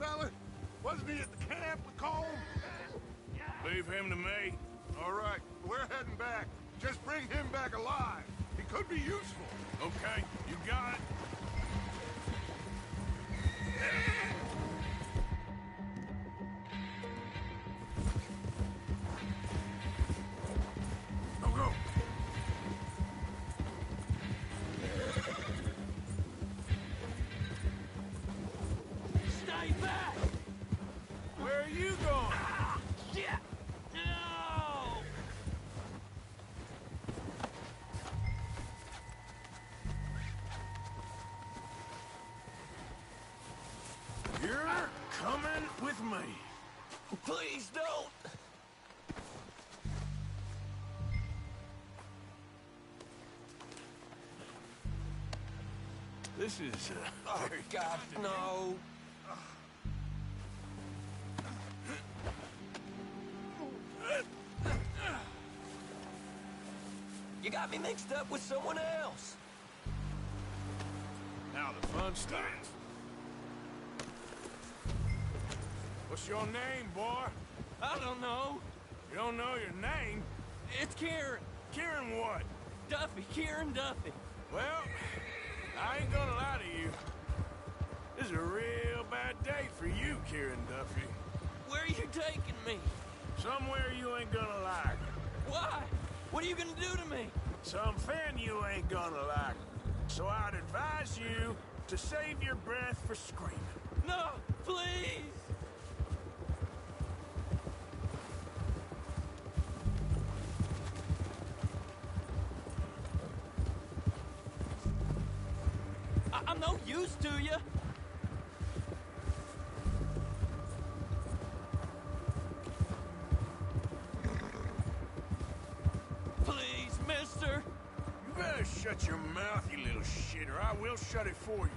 fella? Wasn't he at the camp with Colm? Leave him to me. All right, we're heading back. Just bring him back alive. He could be useful. Okay, you got it. Go, go. Stay back! Where are you going? Shit! No! You're coming with me. Please don't! This is, Oh, very God, no! You got me mixed up with someone else. Now the fun starts. What's your name, boy? I don't know. You don't know your name? It's Kieran. Kieran what? Duffy. Kieran Duffy. Well, I ain't gonna lie to you. This is a real bad day for you, Kieran Duffy. Where are you taking me? Somewhere you ain't gonna like. Why? What are you gonna do to me? Something you ain't gonna like. So I'd advise you to save your breath for screaming. No, please! I'm no use to you. Please, mister. You better shut your mouth, you little shit, or I will shut it for you.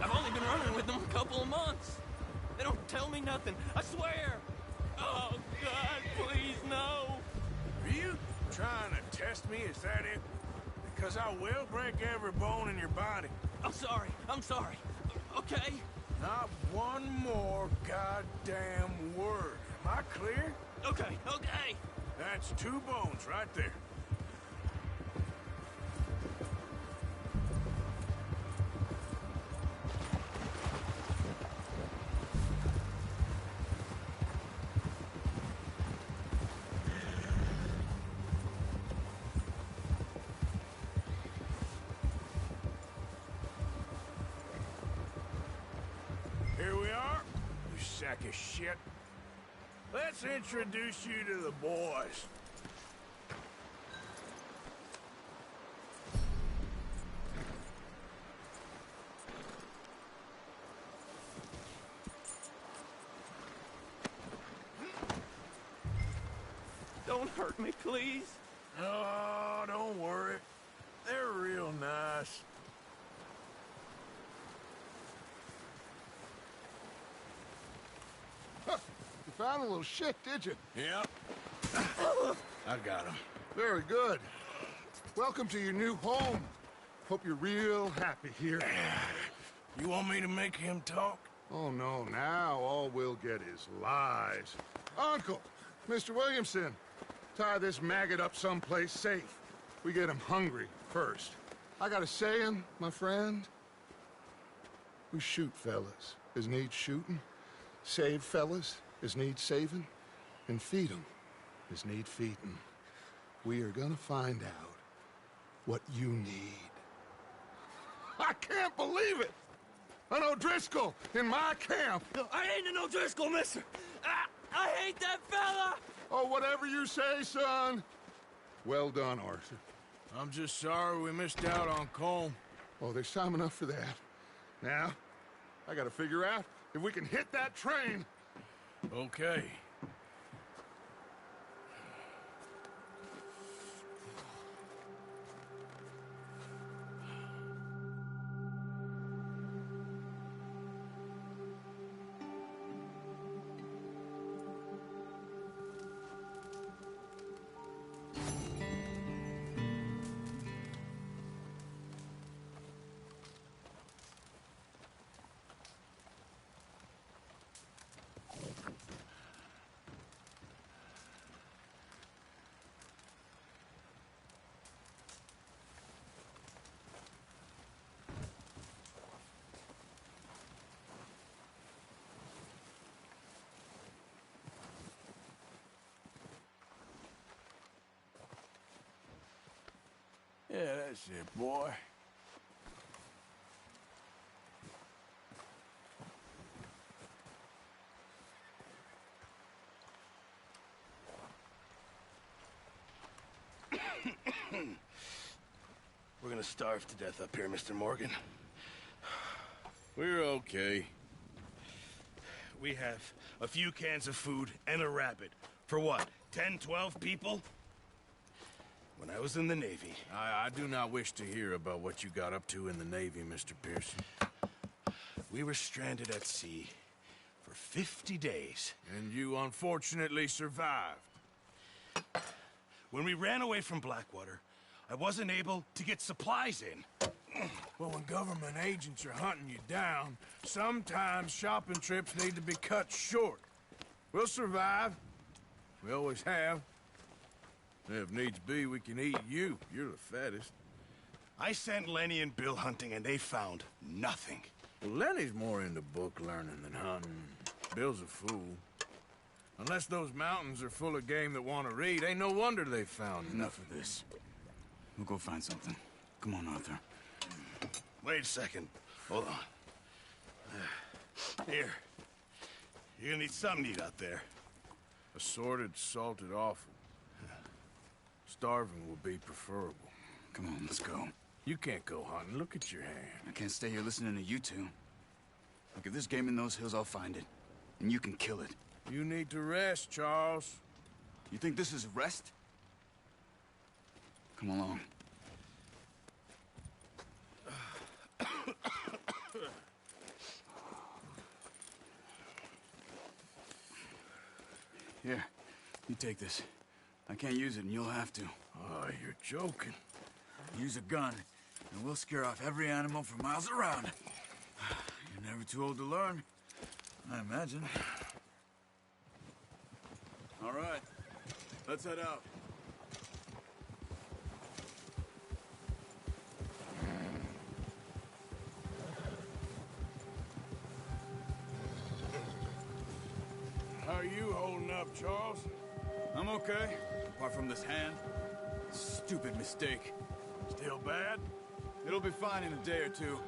I've only been running with them a couple of months. They don't tell me nothing, I swear. Oh, God, please, no. Are you trying to test me? Is that it? Because I will break every bone in your body. I'm sorry, okay? Not one more goddamn word. Am I clear? Okay. That's 2 bones right there. Here we are, you sack of shit. Let's introduce you to the boys. Don't hurt me, please. Oh, don't worry. They're real nice. You found a little shit, did you? Yep. I got him. Very good. Welcome to your new home. Hope you're real happy here. You want me to make him talk? Oh, no, now all we'll get is lies. Uncle, Mr. Williamson, tie this maggot up someplace safe. We get him hungry first. I got a saying, my friend. We shoot fellas as need shooting, save fellas as need saving, and feed them as need feeding. We are gonna find out what you need. I can't believe it! An O'Driscoll in my camp! I ain't an O'Driscoll, mister! I hate that fella! Oh, whatever you say, son. Well done, Arthur. I'm just sorry we missed out on Colm. Oh, there's time enough for that. Now, I gotta figure out if we can hit that train. Okay. Yeah, that's it, boy. We're gonna starve to death up here, Mr. Morgan. We're okay. We have a few cans of food and a rabbit. For what, 10, 12 people? When I was in the Navy... I do not wish to hear about what you got up to in the Navy, Mr. Pearson. We were stranded at sea for 50 days. And you unfortunately survived. When we ran away from Blackwater, I wasn't able to get supplies in. Well, when government agents are hunting you down, sometimes shopping trips need to be cut short. We'll survive. We always have. If needs be, we can eat you. You're the fattest. I sent Lenny and Bill hunting, and they found nothing. Well, Lenny's more into book learning than hunting. Bill's a fool. Unless those mountains are full of game that want to read, ain't no wonder they found Enough of this. We'll go find something. Come on, Arthur. Wait a second. Hold on. Here. You're gonna need something to eat out there. Assorted, salted offal. Starving will be preferable. Come on, let's go. You can't go hunting. Look at your hand. I can't stay here listening to you two. Look, if there's game in those hills, I'll find it. And you can kill it. You need to rest, Charles. You think this is rest? Come along. Here, you take this. I can't use it, and you'll have to. Oh, you're joking. Use a gun, and we'll scare off every animal for miles around. You're never too old to learn, I imagine. All right, let's head out. How are you holding up, Charles? I'm okay, apart from this hand. Stupid mistake. Still bad? It'll be fine in a day or two.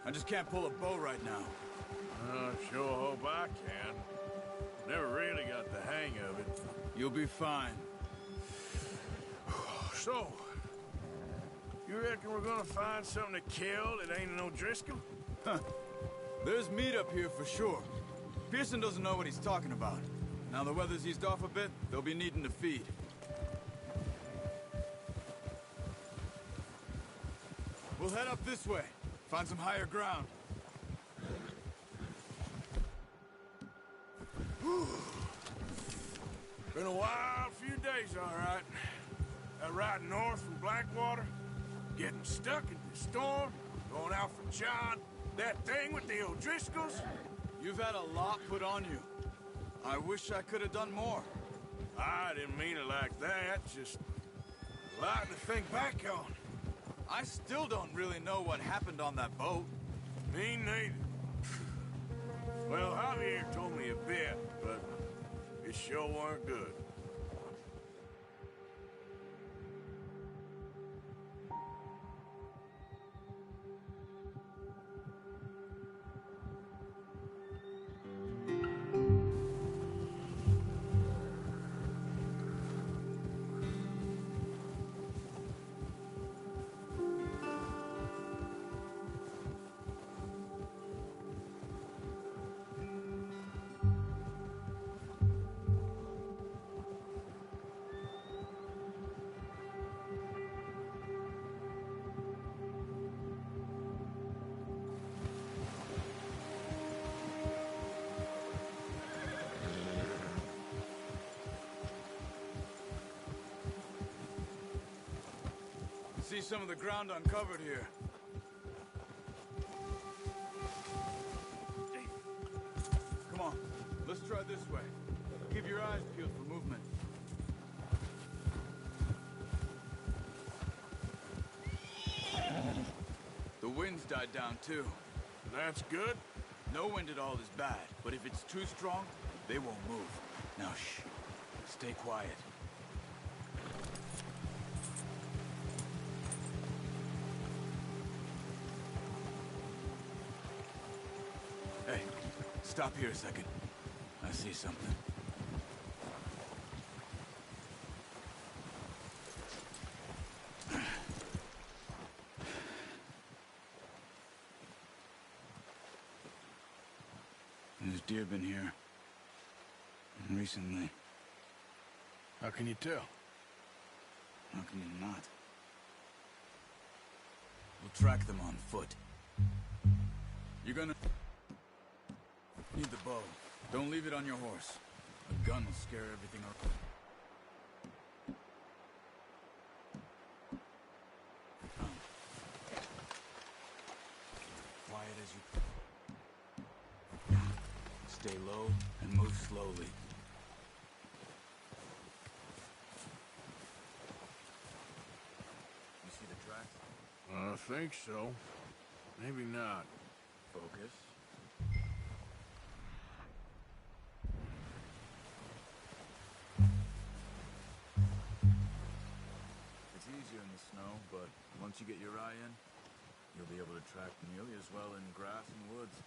I just can't pull a bow right now. Sure hope I can. Never really got the hang of it. You'll be fine. So, you reckon we're gonna find something to kill that ain't no Driscoll? Huh. There's meat up here for sure. Pearson doesn't know what he's talking about. Now the weather's eased off a bit, they'll be needing to feed. We'll head up this way. Find some higher ground. Been a wild few days, all right. That ride north from Blackwater, getting stuck in the storm, going out for John, that thing with the O'Driscolls. You've had a lot put on you. I wish I could have done more. I didn't mean it like that, just a lot to think back on. I still don't really know what happened on that boat. Me neither. Well, Javier told me a bit, but it sure weren't good. See some of the ground uncovered here. Come on, let's try this way. Keep your eyes peeled for movement. The wind's died down too. That's good. No wind at all is bad, but if it's too strong, they won't move. Now shh, stay quiet. Stop here a second. I see something. There's deer been here. Recently. How can you tell? How can you not? We'll track them on foot. You're gonna need the bow. Don't leave it on your horse. A gun will scare everything up. Come. Quiet as you... Stay low and move slowly. You see the tracks? I think so. Maybe not. Focus. It's easier in the snow, but once you get your eye in, you'll be able to track nearly as well in grass and woods.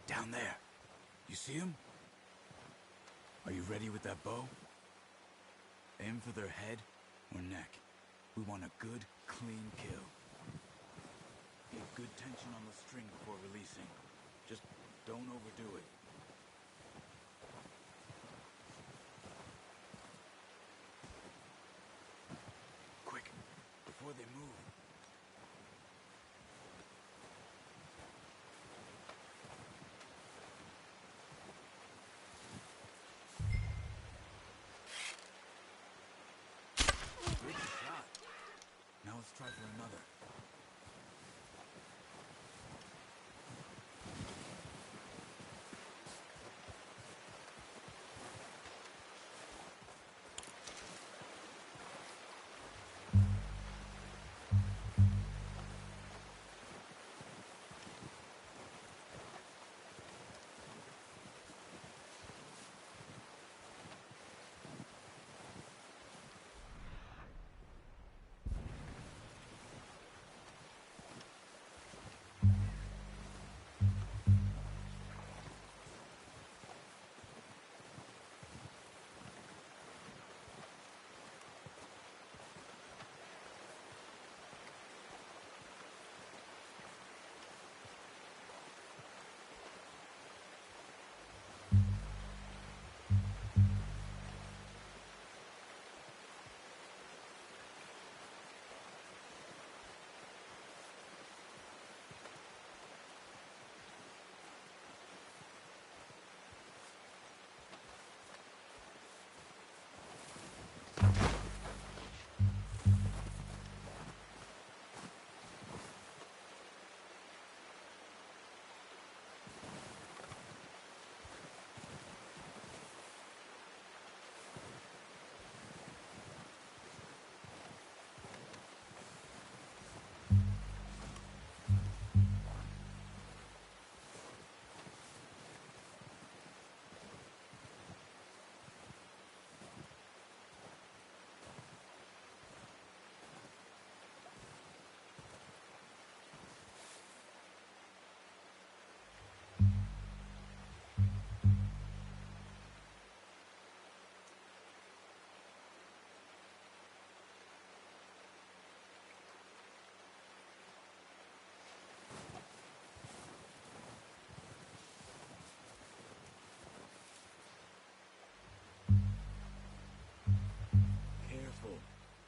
Down there. You see him? Are you ready with that bow? Aim for their head or neck. We want a good, clean kill. Get good tension on the string before releasing. Just don't overdo it. Quick, before they move. Now let's try for another.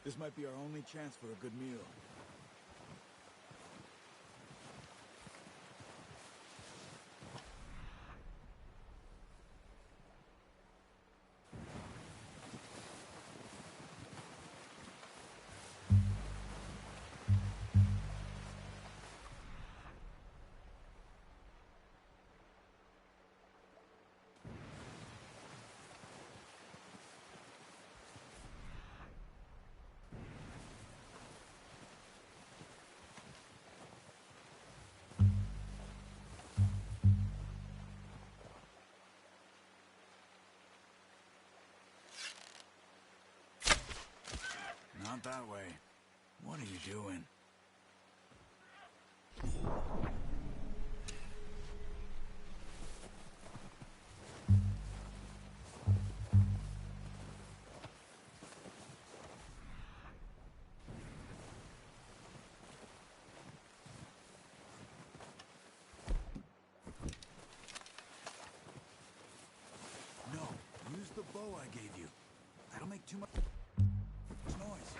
This might be our only chance for a good meal. not that way. What are you doing? No, use the bow I gave you. That'll make too much noise.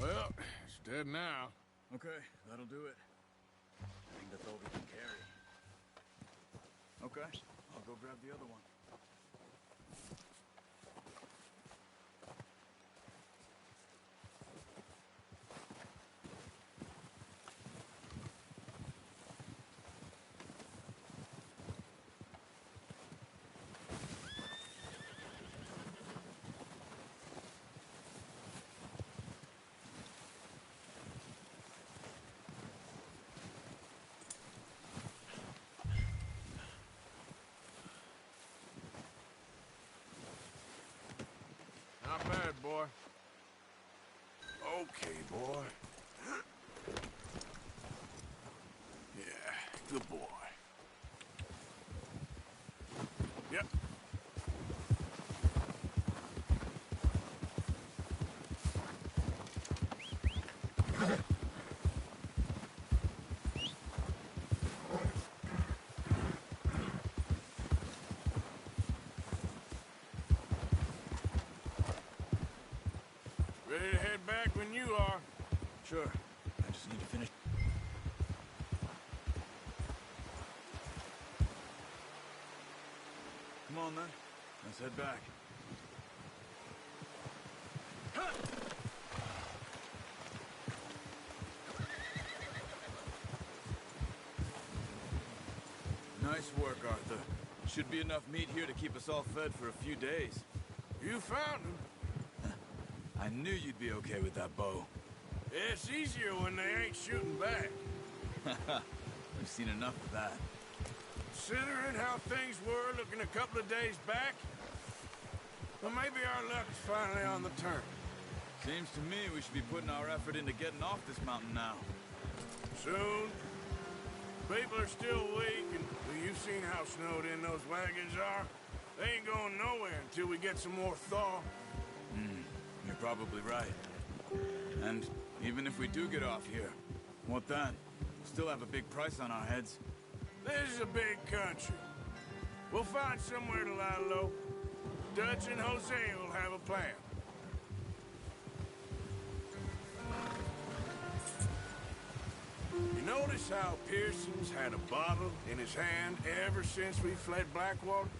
Well, it's dead now. Okay, that'll do it. I think that's all we can carry. Okay, I'll go grab the other one. Not bad, boy. Okay, boy. Yeah, good boy. Yep. Ready to head back when you are. Sure. I just need to finish. Come on, then. Let's head back. Nice work, Arthur. Should be enough meat here to keep us all fed for a few days. You found him. I knew you'd be okay with that bow. It's easier when they ain't shooting back. We've seen enough of that. Considering how things were looking a couple of days back, well, maybe our luck's finally on the turn. Seems to me we should be putting our effort into getting off this mountain now. Soon. People are still weak, and well, you've seen how snowed in those wagons are. They ain't going nowhere until we get some more thaw. You're probably right. And even if we do get off here, what then? We'll still have a big price on our heads. This is a big country. We'll find somewhere to lie low. Dutch and Jose will have a plan. You notice how Pearson's had a bottle in his hand ever since we fled Blackwater?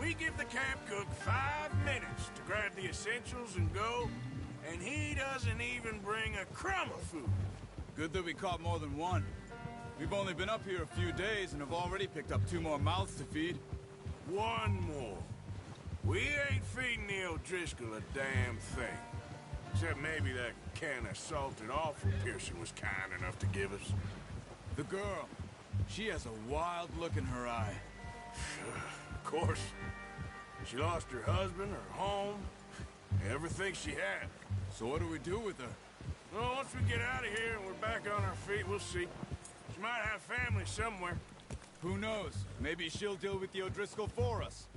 We give the camp cook 5 minutes to grab the essentials and go, and he doesn't even bring a crumb of food. Good that we caught more than one. We've only been up here a few days and have already picked up 2 more mouths to feed. 1 more. We ain't feeding the O'Driscoll a damn thing. Except maybe that can of salted offal Pearson was kind enough to give us. The girl. She has a wild look in her eye. Of course. She lost her husband, her home, everything she had. So what do we do with her? Well, once we get out of here and we're back on our feet, we'll see. She might have family somewhere. Who knows? Maybe she'll deal with the O'Driscoll for us.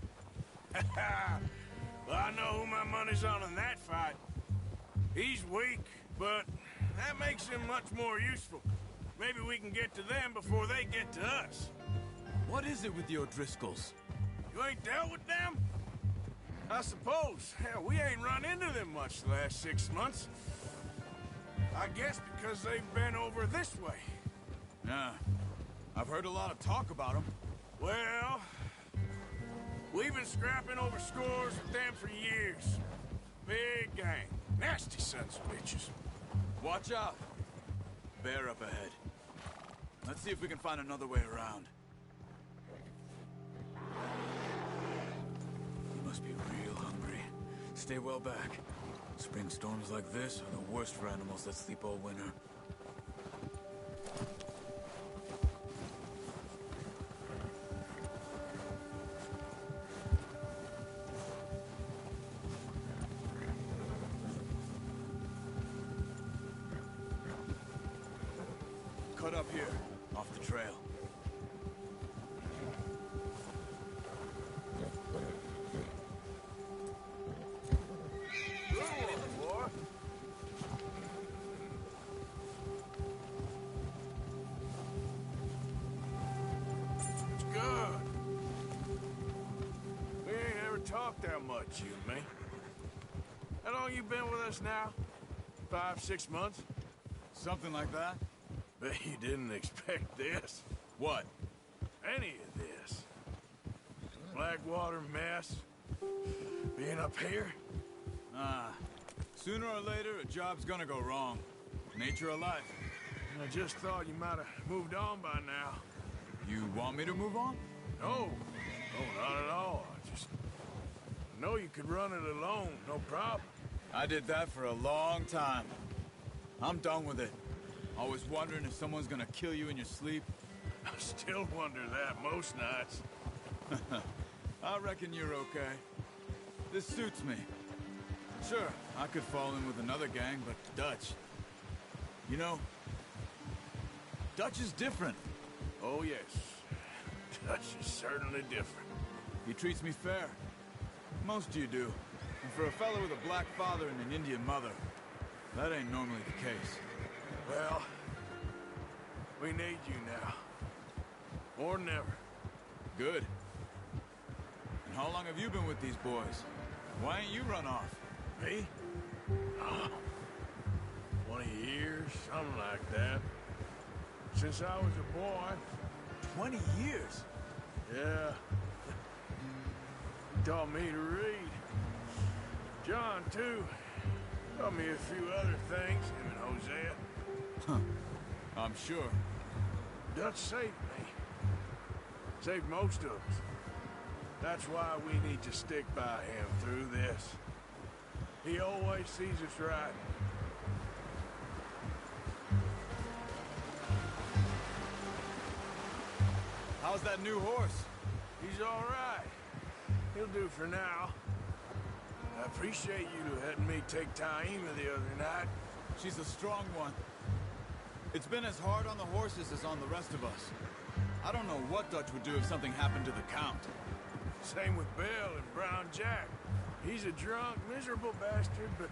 Well, I know who my money's on in that fight. He's weak, but that makes him much more useful. Maybe we can get to them before they get to us. What is it with the O'Driscolls? You ain't dealt with them? I suppose. Hell, we ain't run into them much the last 6 months. I guess because they've been over this way. Yeah. I've heard a lot of talk about them. Well, we've been scrapping over scores with them for years. Big gang. Nasty sons of bitches. Watch out. Bear up ahead. Let's see if we can find another way around. You must be real hungry. Stay well back. Spring storms like this are the worst for animals that sleep all winter. Cut up here, off the trail. Talk that much, you and me. How long you been with us now? 5, 6 months? Something like that? Bet you didn't expect this. What? Any of this. Blackwater mess. Being up here? Sooner or later, a job's gonna go wrong. Nature of life. I just thought you might have moved on by now. You want me to move on? No. No, not at all. I know you could run it alone, no problem. I did that for a long time. I'm done with it. Always wondering if someone's gonna kill you in your sleep. I still wonder that most nights. I reckon you're okay. This suits me. Sure, I could fall in with another gang, but Dutch... You know, Dutch is different. Oh, yes. Dutch is certainly different. He treats me fair. Most of you do. And for a fellow with a black father and an Indian mother, that ain't normally the case. Well, we need you now. More than ever. Good. And how long have you been with these boys? Why ain't you run off? Me? 20 years, something like that. Since I was a boy. 20 years? Yeah. Taught me to read. John, too. Taught me a few other things, him and Hosea. Huh. I'm sure. Dutch saved me. Saved most of us. That's why we need to stick by him through this. He always sees us right. How's that new horse? He's all right. He'll do for now. I appreciate you letting me take Taima the other night. She's a strong one. It's been as hard on the horses as on the rest of us. I don't know what Dutch would do if something happened to the Count. Same with Bill and Brown Jack. He's a drunk, miserable bastard, but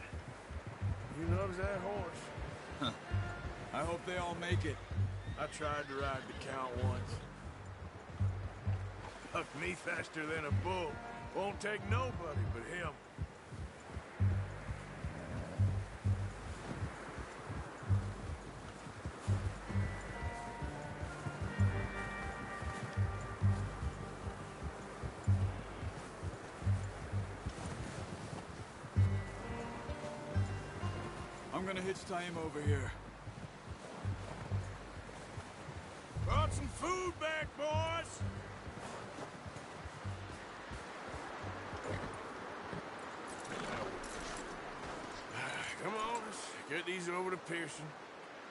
he loves that horse. Huh. I hope they all make it. I tried to ride the Count once. Hucked me faster than a bull. Won't take nobody but him. I'm gonna hitch Taima over here. Brought some food back, boys! Come on, let's get these over to Pearson.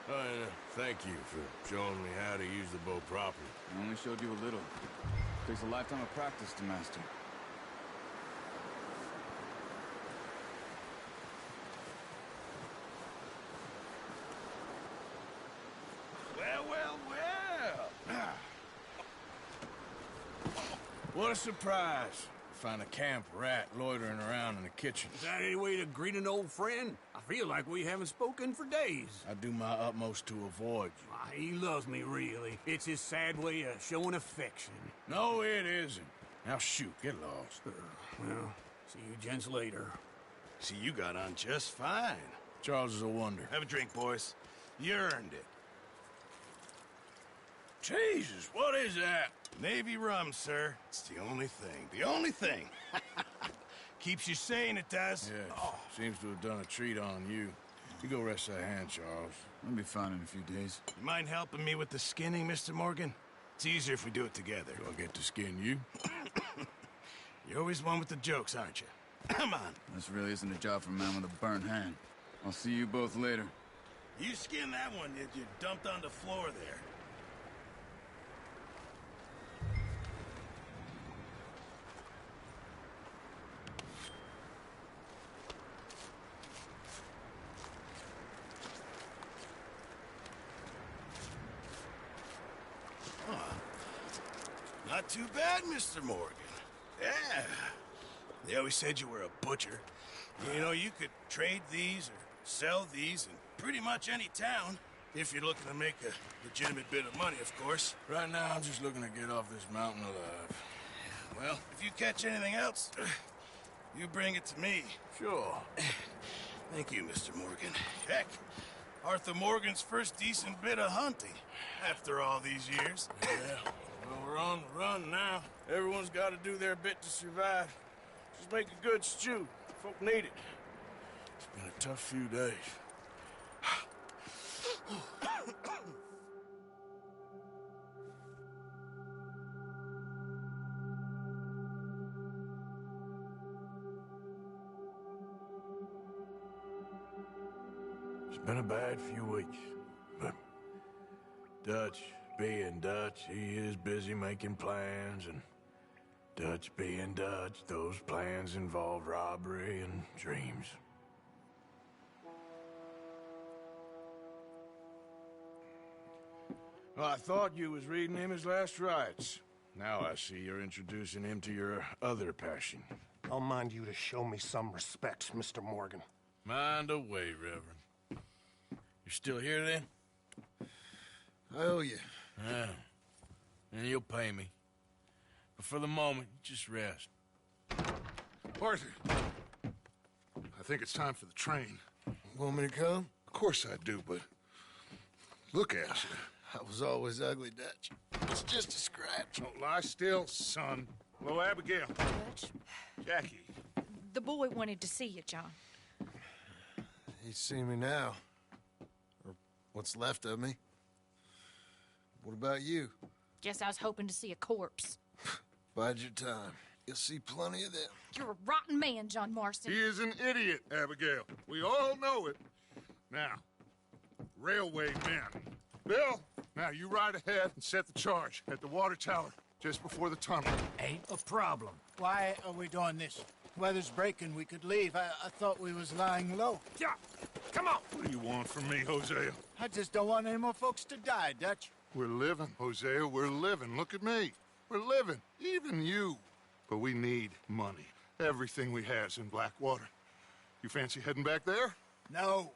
And thank you for showing me how to use the bow properly. I only showed you a little. Takes a lifetime of practice to master. Well. What a surprise. Find a camp rat loitering around in the kitchen. Is that any way to greet an old friend? I feel like we haven't spoken for days. I do my utmost to avoid you. He loves me, really. It's his sad way of showing affection. No, it isn't. Now shoot, get lost. Well, see you gents later. See, you got on just fine. Charles is a wonder. Have a drink, boys. You earned it. Jesus, what is that? Navy rum, sir. It's the only thing. The only thing. Keeps you sane, it does. Yes. Seems to have done a treat on you. You go rest that hand, Charles. I'll be fine in a few days. You mind helping me with the skinning, Mr. Morgan? It's easier if we do it together. Do I get to skin you? You're always one with the jokes, aren't you? Come on. This really isn't a job for a man with a burnt hand. I'll see you both later. You skinned that one, did you? Dumped on the floor there. Not too bad, Mr. Morgan. Yeah. They always said you were a butcher. You know, you could trade these or sell these in pretty much any town, if you're looking to make a legitimate bit of money, of course. Right now, I'm just looking to get off this mountain alive. Well, if you catch anything else, you bring it to me. Sure. Thank you, Mr. Morgan. Heck, Arthur Morgan's first decent bit of hunting, after all these years. Yeah. Well, we're on the run now. Everyone's got to do their bit to survive. Just make a good stew. Folk need it. It's been a tough few days. It's been a bad few weeks, but Dutch being Dutch, he is busy making plans, and Dutch being Dutch, those plans involve robbery and dreams. Well, I thought you was reading him his last rites. Now I see you're introducing him to your other passion. I'll mind you to show me some respect, Mr. Morgan. Mind away, Reverend. You're still here, then? I owe you. Yeah. And you'll pay me. But for the moment, just rest. Arthur, I think it's time for the train. Want me to come? Of course I do, but look at you. I was always ugly, Dutch. It's just a scratch. Don't lie still, son. Hello, Abigail. Dutch, Jackie. the boy wanted to see you, John. He's seen me now. Or what's left of me. What about you? Guess I was hoping to see a corpse. Bide your time. You'll see plenty of them. You're a rotten man, John Marston. He is an idiot, Abigail. We all know it. Now, railway men. Bill, now you ride ahead and set the charge at the water tower just before the tunnel. Ain't a problem. Why are we doing this? Weather's breaking. We could leave. I thought we was lying low. Yeah, come on. What do you want from me, Hosea? I just don't want any more folks to die, Dutch. We're living, Hosea. We're living. Look at me. We're living. Even you. But we need money. Everything we has in Blackwater. You fancy heading back there? No.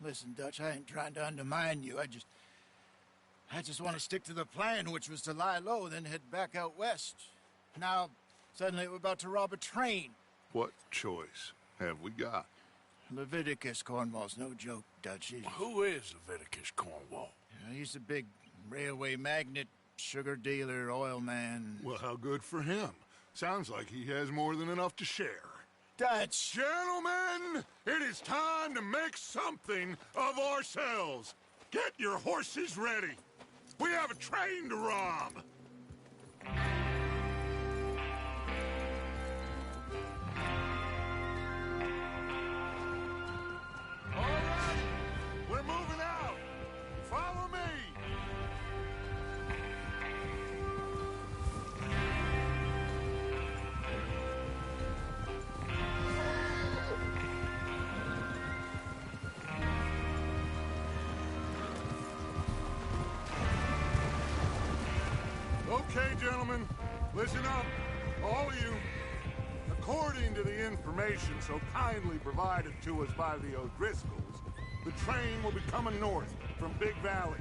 Listen, Dutch, I ain't trying to undermine you. I just want to stick to the plan, which was to lie low, then head back out west. Now, suddenly we're about to rob a train. What choice have we got? Leviticus Cornwall's no joke, Dutch. Who is Leviticus Cornwall? He's a big railway magnate, sugar dealer, oil man. Well, how good for him. Sounds like he has more than enough to share. Dutch! Gentlemen, it is time to make something of ourselves. Get your horses ready. We have a train to rob. All right, we're moving out. Follow me. Okay, gentlemen, listen up, all of you. According to the information so kindly provided to us by the O'Driscolls, the train will be coming north from Big Valley.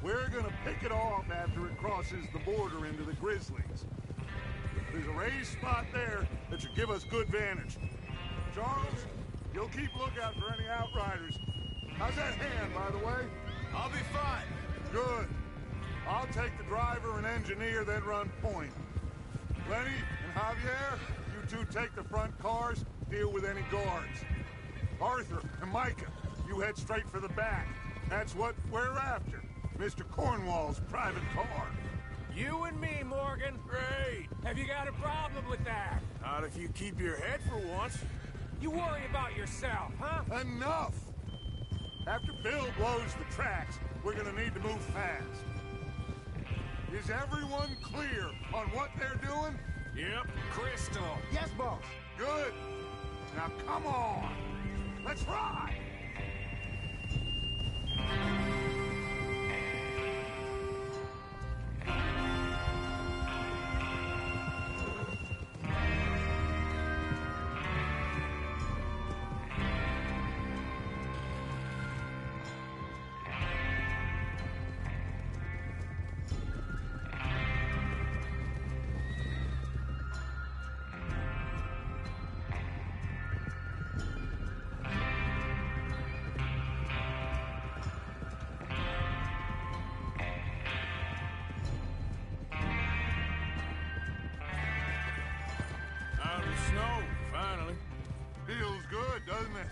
We're gonna pick it off after it crosses the border into the Grizzlies. There's a raised spot there that should give us good vantage. Charles, you'll keep lookout for any outriders. How's that hand, by the way? I'll be fine. Good. I'll take the driver and engineer that run point. Lenny and Javier, you two take the front cars, deal with any guards. Arthur and Micah, you head straight for the back. That's what we're after. Mr. Cornwall's private car. You and me, Morgan. Great. Have you got a problem with that? Not if you keep your head for once. You worry about yourself, huh? Enough! After Bill blows the tracks, we're gonna need to move fast. Is everyone clear on what they're doing? Yep. Crystal. Yes, boss. Good. Now come on. Let's ride! Out of the snow, finally. Feels good, doesn't it?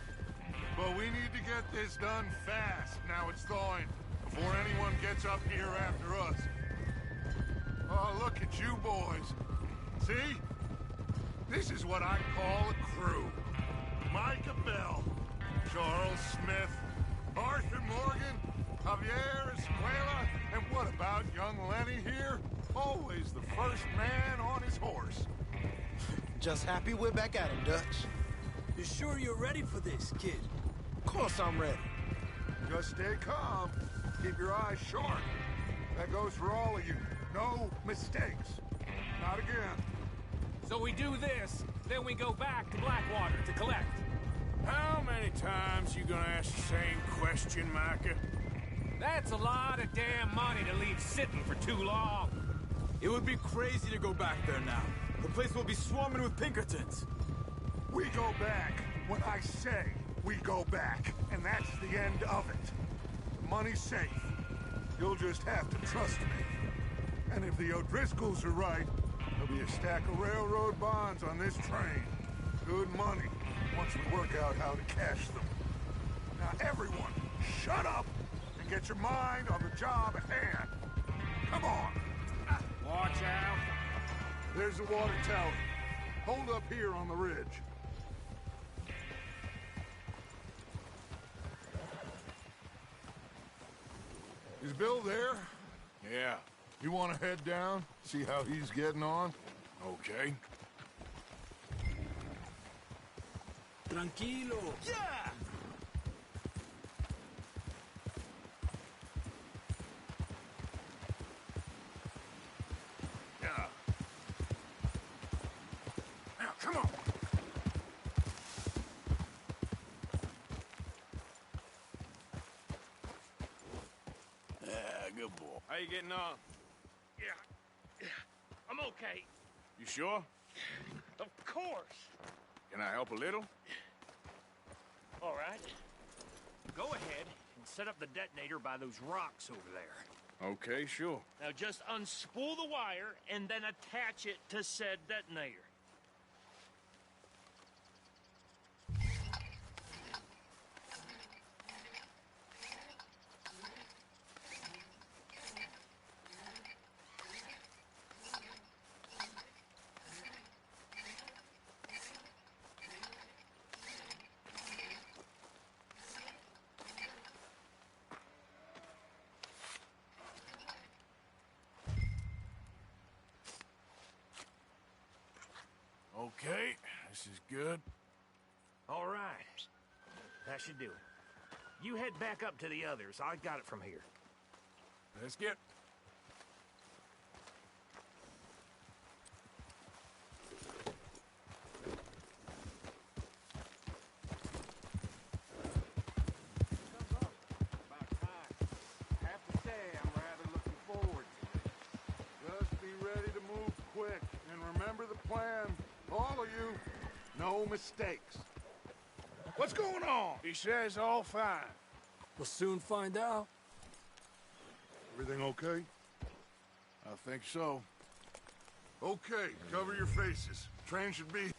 But we need to get this done fast. Now it's thawing, before anyone gets up here after us. Oh, look at you boys. See? This is what I call a crew. Micah Bell, Charles Smith, Arthur Morgan, Javier Escuela, and what about young Lenny here? Always the first man on his horse. Just happy we're back at him, Dutch. You sure you're ready for this, kid? Of course I'm ready. Just stay calm. Keep your eyes sharp. That goes for all of you. No mistakes. Not again. So we do this, then we go back to Blackwater to collect. How many times you gonna ask the same question, Micah? That's a lot of damn money to leave sitting for too long. It would be crazy to go back there now. The place will be swarming with Pinkertons. We go back when I say we go back, and that's the end of it. The money's safe. You'll just have to trust me. And if the O'Driscolls are right, there'll be a stack of railroad bonds on this train. Good money, once we work out how to cash them. Now everyone, shut up and get your mind on the job at hand. Come on. Watch out. There's the water tower. Hold up here on the ridge. Is Bill there? Yeah. You want to head down? See how he's getting on? Okay. Tranquilo. Yeah! Yeah. Now, come on. Good boy. How you getting on? Yeah. I'm okay. You sure? Of course. Can I help a little? All right. Go ahead and set up the detonator by those rocks over there. Okay, sure. Now just unspool the wire and then attach it to said detonator. Okay, this is good. All right. That should do it. You head back up to the others. I got it from here. Let's get... No mistakes. What's going on? He says all fine. We'll soon find out. Everything okay? I think so. Okay, cover your faces. Train should be...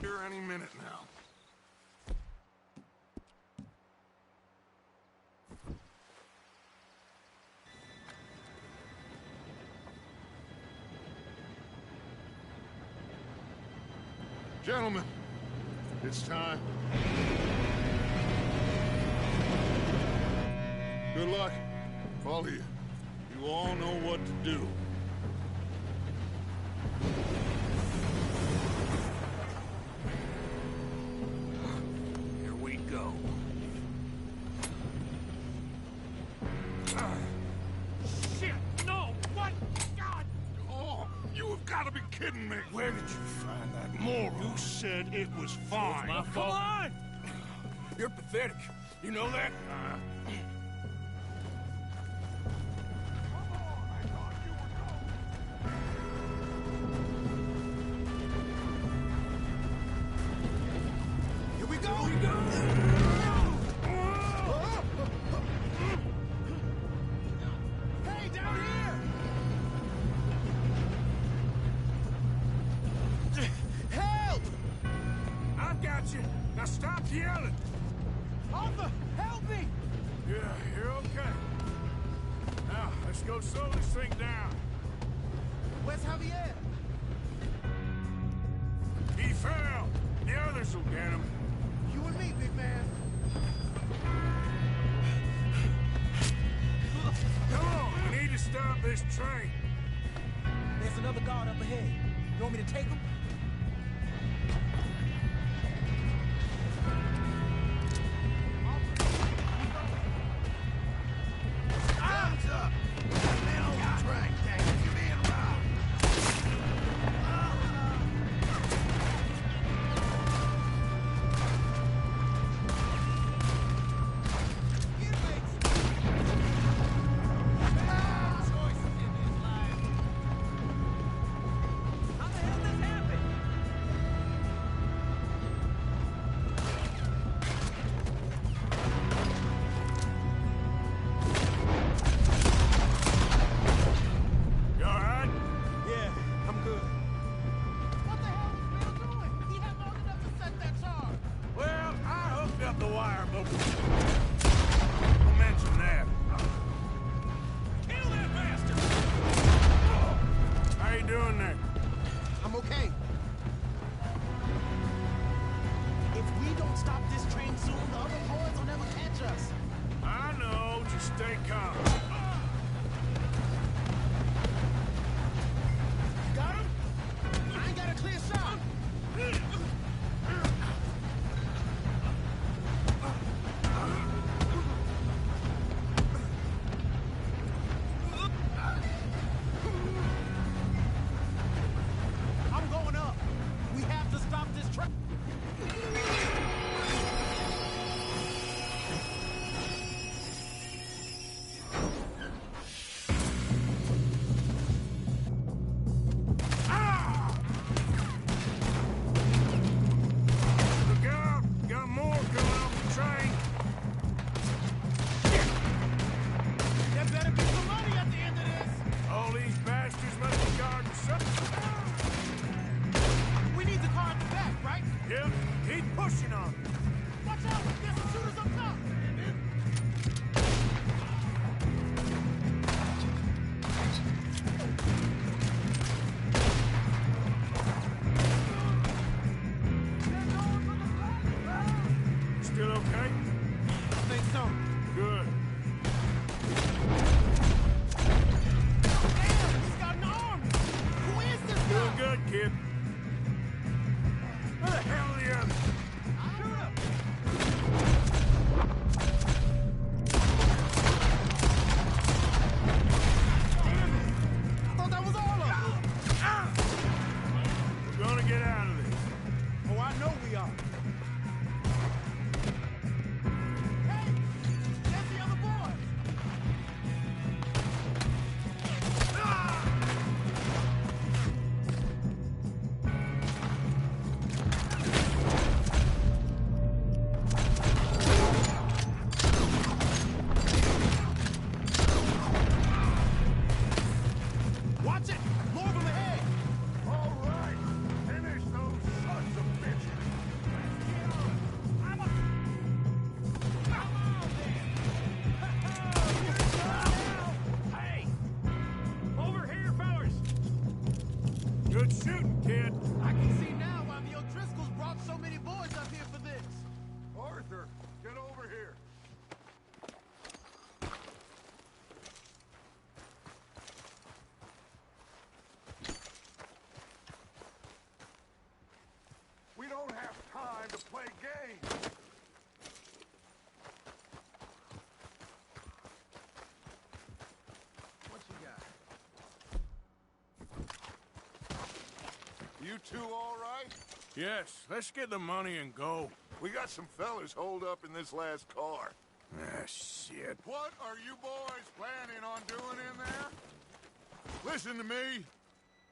here any minute now. Gentlemen, it's time. Good luck, all of you. You all know what to do. Here we go. Shit! No! What? God! Oh, you have got to be kidding me! Where did you find that moron? You said it was fine. My fault. Come on! You're pathetic. You know that? Here we go! Hey, down here! Help! I've got you. Now stop yelling. Arthur, help me! Yeah, you're okay. Now, let's go slow this thing down. Where's Javier? He fell. The others will get him. You and me, big man. Come on, we need to stop this train. There's another guard up ahead. You want me to take him? Hands up! Man on the track, dang it, you being robbed. You all right? Yeah, I'm good. What the hell is Bill doing? He had long enough to set that charge. Well, I hooked up the wire, but we'll mention that. Kill that bastard! How you doing there? I'm okay. If we don't stop this train soon, the other boys will never catch us. I know. Just stay calm. Got him? I ain't got a clear shot. I'm going up. We have to stop this train. Look out! Got more coming off the train. There better be some money at the end of this. All these bastards must be guarding something. We need the car at the back, right? Yep, keep pushing on. Watch out! There's some shooters up top. Still okay? I think so. Good. Damn, he's got an arm. Who is this guy? Doing good, kid. Where the hell are the others? Shoot him. I thought that was all of them. We're gonna get out of this. Oh, I know we are. Hey, there's the other boys. Watch it! More of them ahead! All right, finish those sons of bitches. Hey! Over here, fellas! Good shooting, kid. I can see now why the O'Driscoll so many boys up here for this? Arthur, get over here. We don't have time to play games. What you got? You two all right? Yes, let's get the money and go. We got some fellas holed up in this last car. Ah, shit. What are you boys planning on doing in there? Listen to me.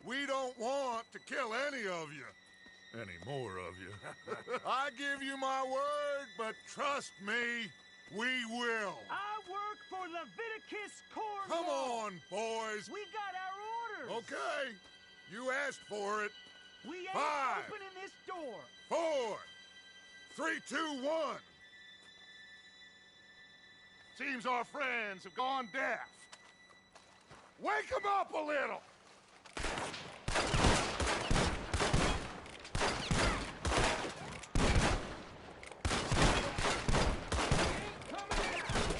We don't want to kill any of you. Any more of you. I give you my word, but trust me, we will. I work for Leviticus Corps. Come on, boys. We got our orders. Okay. You asked for it. We ain't 5, opening this door. 4, 3, 2, 1. Seems our friends have gone deaf. Wake them up a little.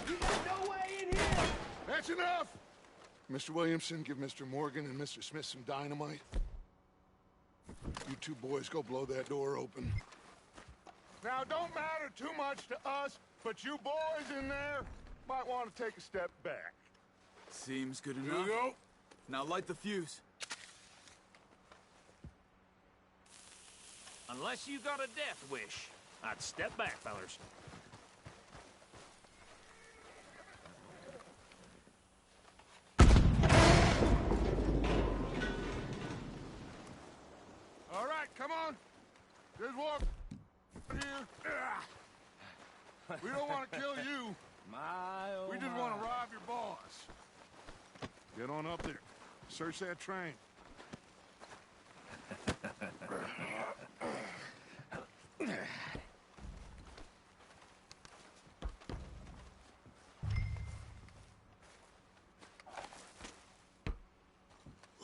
You got no way in here. That's enough. Mr. Williamson, give Mr. Morgan and Mr. Smith some dynamite. You two boys go blow that door open. Now, don't matter too much to us, but you boys in there might want to take a step back. Seems good Here enough. we go. Now light the fuse. Unless you got a death wish, I'd step back, fellers. All right, come on. Just walk here. We don't want to kill you. We just want to rob your boss. Get on up there. Search that train.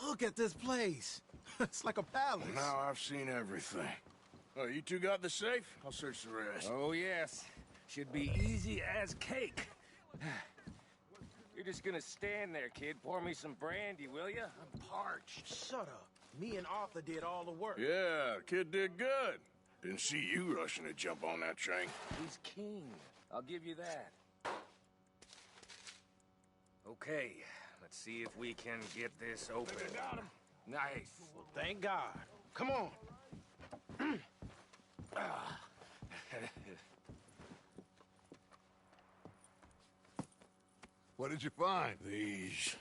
Look at this place. It's like a palace. Now I've seen everything. Oh, you two got the safe? I'll search the rest. Oh, yes. Should be easy as cake. You're just gonna stand there, kid. Pour me some brandy, will ya? I'm parched. Shut up. Me and Arthur did all the work. Yeah, kid did good. Didn't see you rushing to jump on that train. He's king. I'll give you that. Okay, let's see if we can get this open. Think I got him? Nice. Well, thank God. Come on. What did you find? These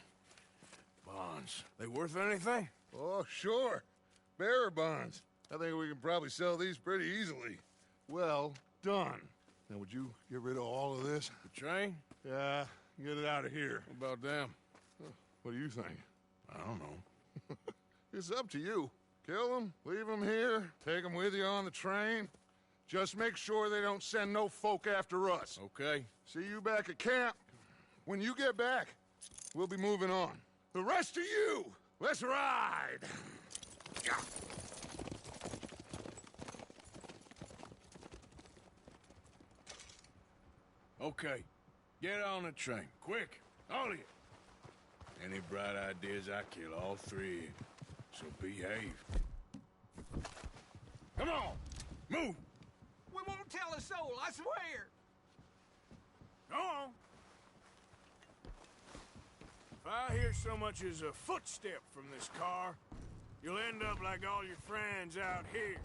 bonds. They worth anything? Oh, sure. Bearer bonds. I think we can probably sell these pretty easily. Well done. Now, would you get rid of all of this? The train? Yeah, get it out of here. What about them? What do you think? I don't know. It's up to you. Kill them, leave them here, take them with you on the train. Just make sure they don't send no folk after us. Okay. See you back at camp. When you get back, we'll be moving on. The rest of you, let's ride! Okay. Get on the train. Quick. All of you. Any bright ideas, I kill all three of you. So behave. Come on! Move! We won't tell a soul, I swear. Go on! If I hear so much as a footstep from this car, you'll end up like all your friends out here.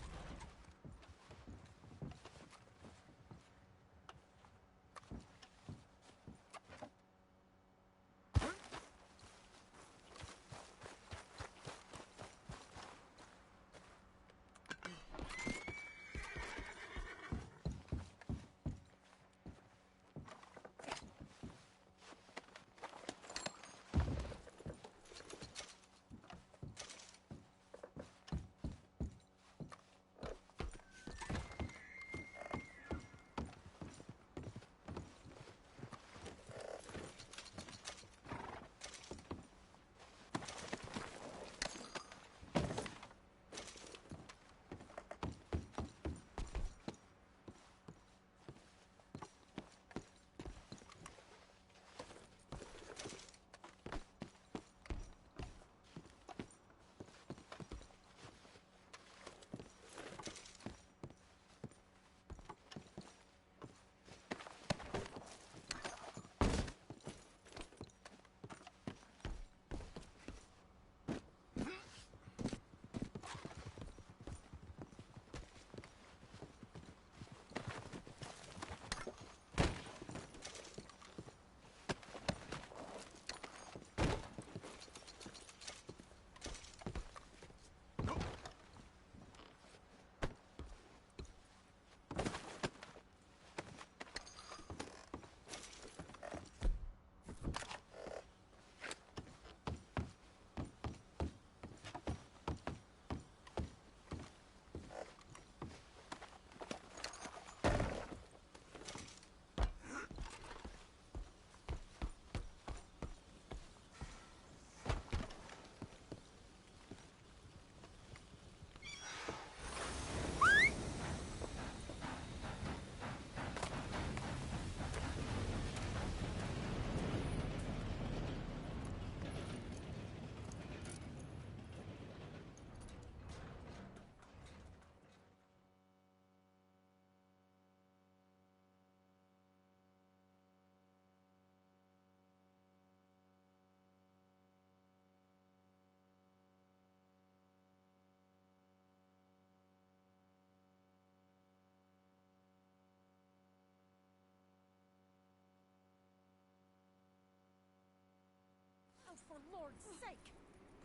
Lord's sake!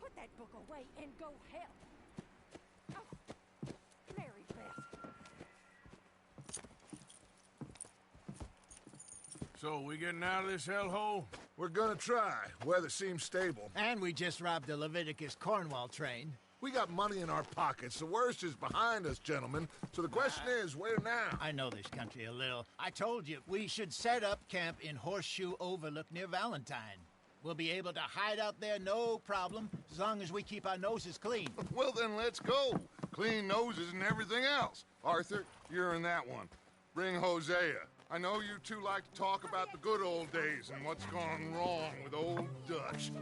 Put that book away and go help. Oh, Mary Beth. So, we getting out of this hellhole? We're gonna try. Weather seems stable. And we just robbed the Leviticus Cornwall train. We got money in our pockets. The worst is behind us, gentlemen. So the question is, where now? I know this country a little. I told you, we should set up camp in Horseshoe Overlook near Valentine. We'll be able to hide out there, no problem, as long as we keep our noses clean. Well, then let's go. Clean noses and everything else. Arthur, you're in that one. Bring Hosea. I know you two like to talk about the good old days and what's gone wrong with old Dutch.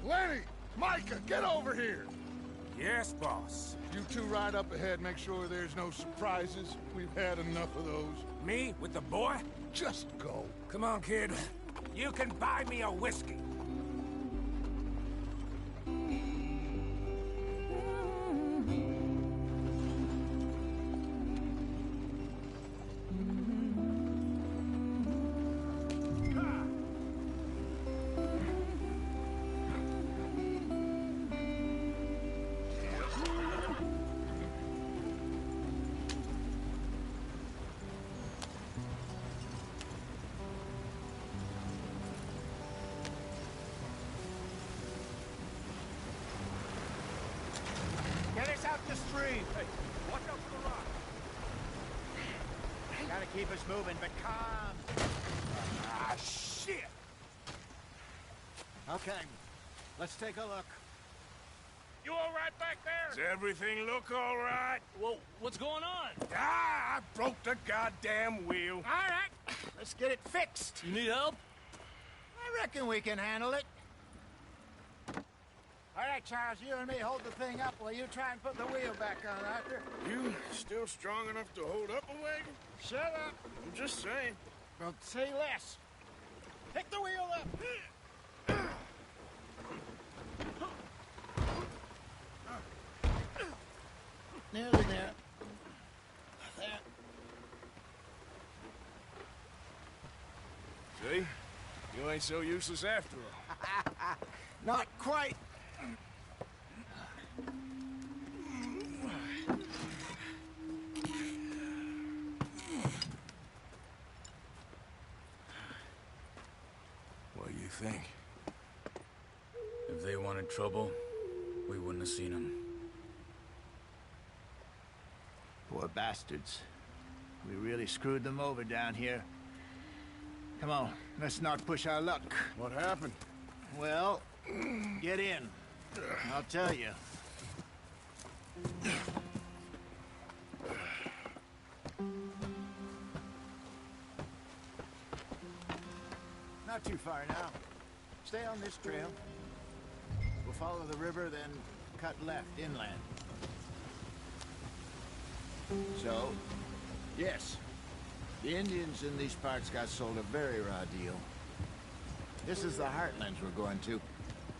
Lenny! Micah, get over here! Yes, boss. You two ride up ahead, make sure there's no surprises. We've had enough of those. Me? With the boy? Just go. Come on, kid. You can buy me a whiskey. Get us out the stream. Hey, watch out for the rock. Gotta keep us moving, but calm. Ah, shit! Okay, let's take a look. You all right back there? Does everything look all right? Well, what's going on? Ah, I broke the goddamn wheel. All right, let's get it fixed. You need help? I reckon we can handle it. All right, Charles, you and me hold the thing up while you try and put the wheel back on, Arthur. You still strong enough to hold up a wagon? Shut up. I'm just saying. Don't say less. Pick the wheel up. Nearly there. There. See? You ain't so useless after all. Not quite. What do you think? If they wanted trouble, we wouldn't have seen them. Poor bastards. We really screwed them over down here. Come on, let's not push our luck. What happened? Well, get in. I'll tell you. Not too far now. Stay on this trail. We'll follow the river, then cut left inland. So, yes, the Indians in these parts got sold a very raw deal. This is the heartlands we're going to.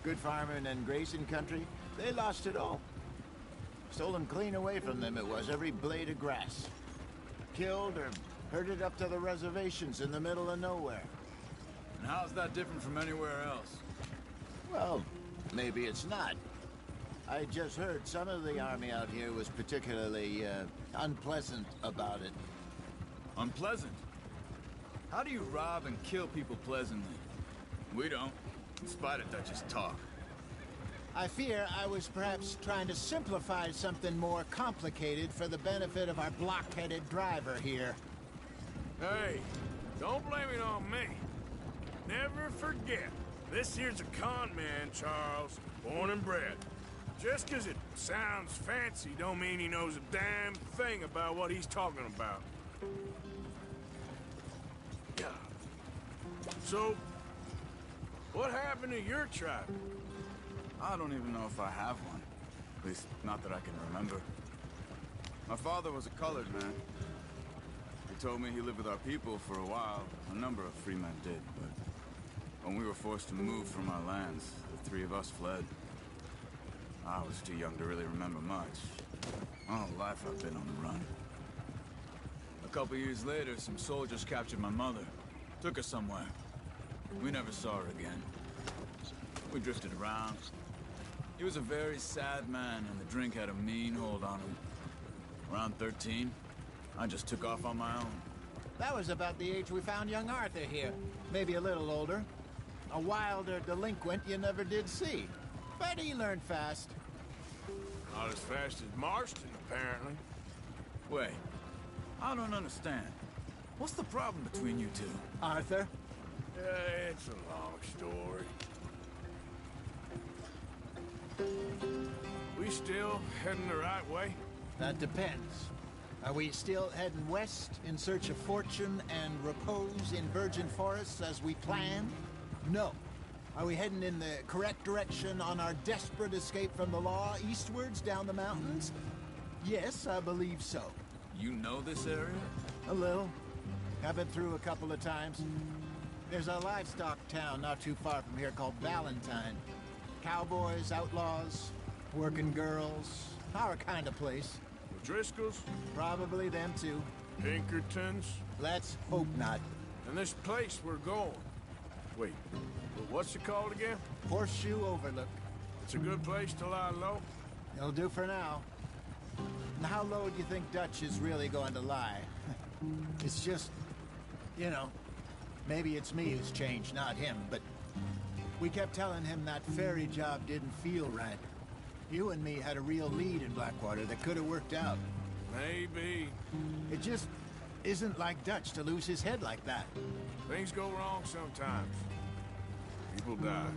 Good farming and grazing country, they lost it all. Stolen clean away from them it was, every blade of grass. Killed or herded up to the reservations in the middle of nowhere. And how's that different from anywhere else? Well, maybe it's not. I just heard some of the army out here was particularly, unpleasant about it. Unpleasant? How do you rob and kill people pleasantly? We don't, in spite of Dutch's talk. I fear I was perhaps trying to simplify something more complicated for the benefit of our blockheaded driver here. Hey, don't blame it on me. Never forget, this here's a con man, Charles, born and bred. Just 'cause it sounds fancy don't mean he knows a damn thing about what he's talking about. Yeah. So, what happened to your tribe? I don't even know if I have one. At least, not that I can remember. My father was a colored man. He told me he lived with our people for a while. A number of free men did, but when we were forced to move from our lands, the three of us fled. I was too young to really remember much. My whole life I've been on the run. A couple years later, some soldiers captured my mother. Took her somewhere. We never saw her again. We drifted around. He was a very sad man, and the drink had a mean hold on him. Around 13, I just took off on my own. That was about the age we found young Arthur here. Maybe a little older. A wilder delinquent you never did see. But he learned fast. Not as fast as Marston, apparently. Wait, I don't understand. What's the problem between you two? Arthur? It's a long story. We still heading the right way? That depends. Are we still heading west in search of fortune and repose in virgin forests as we planned? No. Are we heading in the correct direction on our desperate escape from the law eastwards down the mountains? Yes, I believe so. You know this area? A little. I've been through a couple of times. There's a livestock town not too far from here called Valentine. Cowboys, outlaws, working girls, our kind of place. The Driscolls? Probably them too. Pinkertons? Let's hope not. And this place we're going. Wait, what's it called again? Horseshoe Overlook. It's a good place to lie low? It'll do for now. And how low do you think Dutch is really going to lie? It's just, you know, maybe it's me who's changed, not him, but we kept telling him that ferry job didn't feel right. You and me had a real lead in Blackwater that could have worked out. Maybe. It just isn't like Dutch to lose his head like that. Things go wrong sometimes. People die.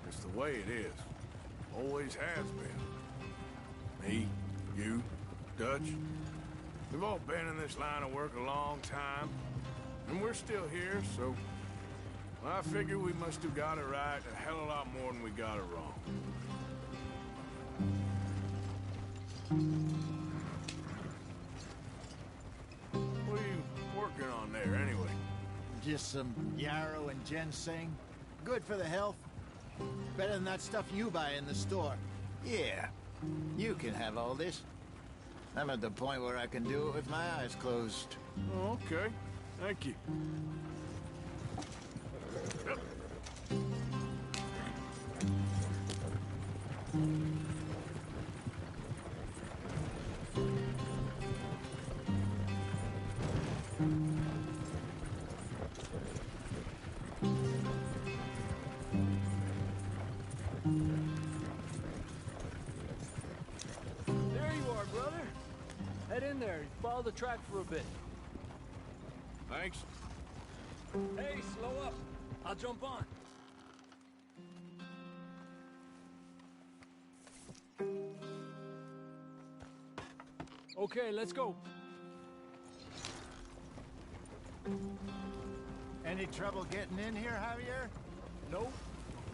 It's the way it is. Always has been. Me, you, Dutch. We've all been in this line of work a long time. And we're still here, so I figure we must have got it right a hell of a lot more than we got it wrong. What are you working on there, anyway? Just some yarrow and ginseng. Good for the health. Better than that stuff you buy in the store. Yeah, you can have all this. I'm at the point where I can do it with my eyes closed. Oh, okay. Thank you. There you are, brother. Head in there. Follow the track for a bit. Thanks. Hey, slow up. I'll jump on. Okay, let's go. Any trouble getting in here, Javier? Nope.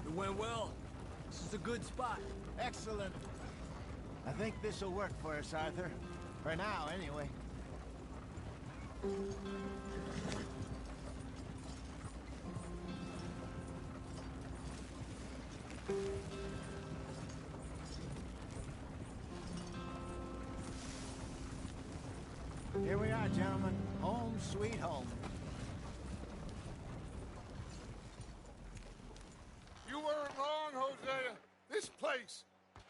It went well. This is a good spot. Excellent. I think this'll work for us, Arthur. For now, anyway. Here we are, gentlemen. Home sweet home. You weren't wrong, Hosea. This place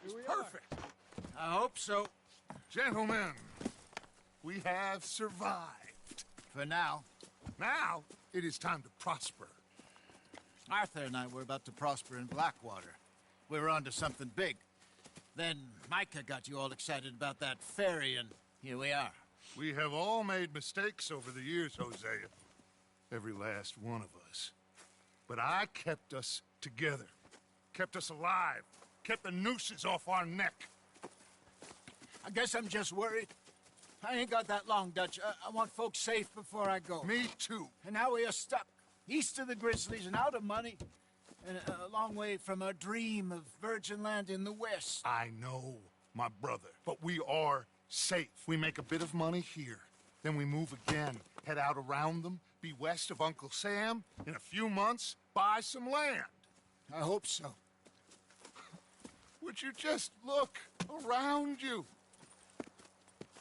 is perfect. I hope so. Gentlemen, we have survived. For now. Now, It is time to prosper. Arthur and I were about to prosper in Blackwater. We were onto something big. Then Micah got you all excited about that ferry, and here we are. We have all made mistakes over the years, Hosea. Every last one of us. But I kept us together. Kept us alive. Kept the nooses off our neck. I guess I'm just worried. I ain't got that long, Dutch. I want folks safe before I go. Me too. And now we are stuck. East of the Grizzlies and out of money. And a long way from our dream of virgin land in the west. I know, my brother. But we are safe. We make a bit of money here. Then we move again. Head out around them. Be west of Uncle Sam. In a few months, buy some land. I hope so. Would you just look around you?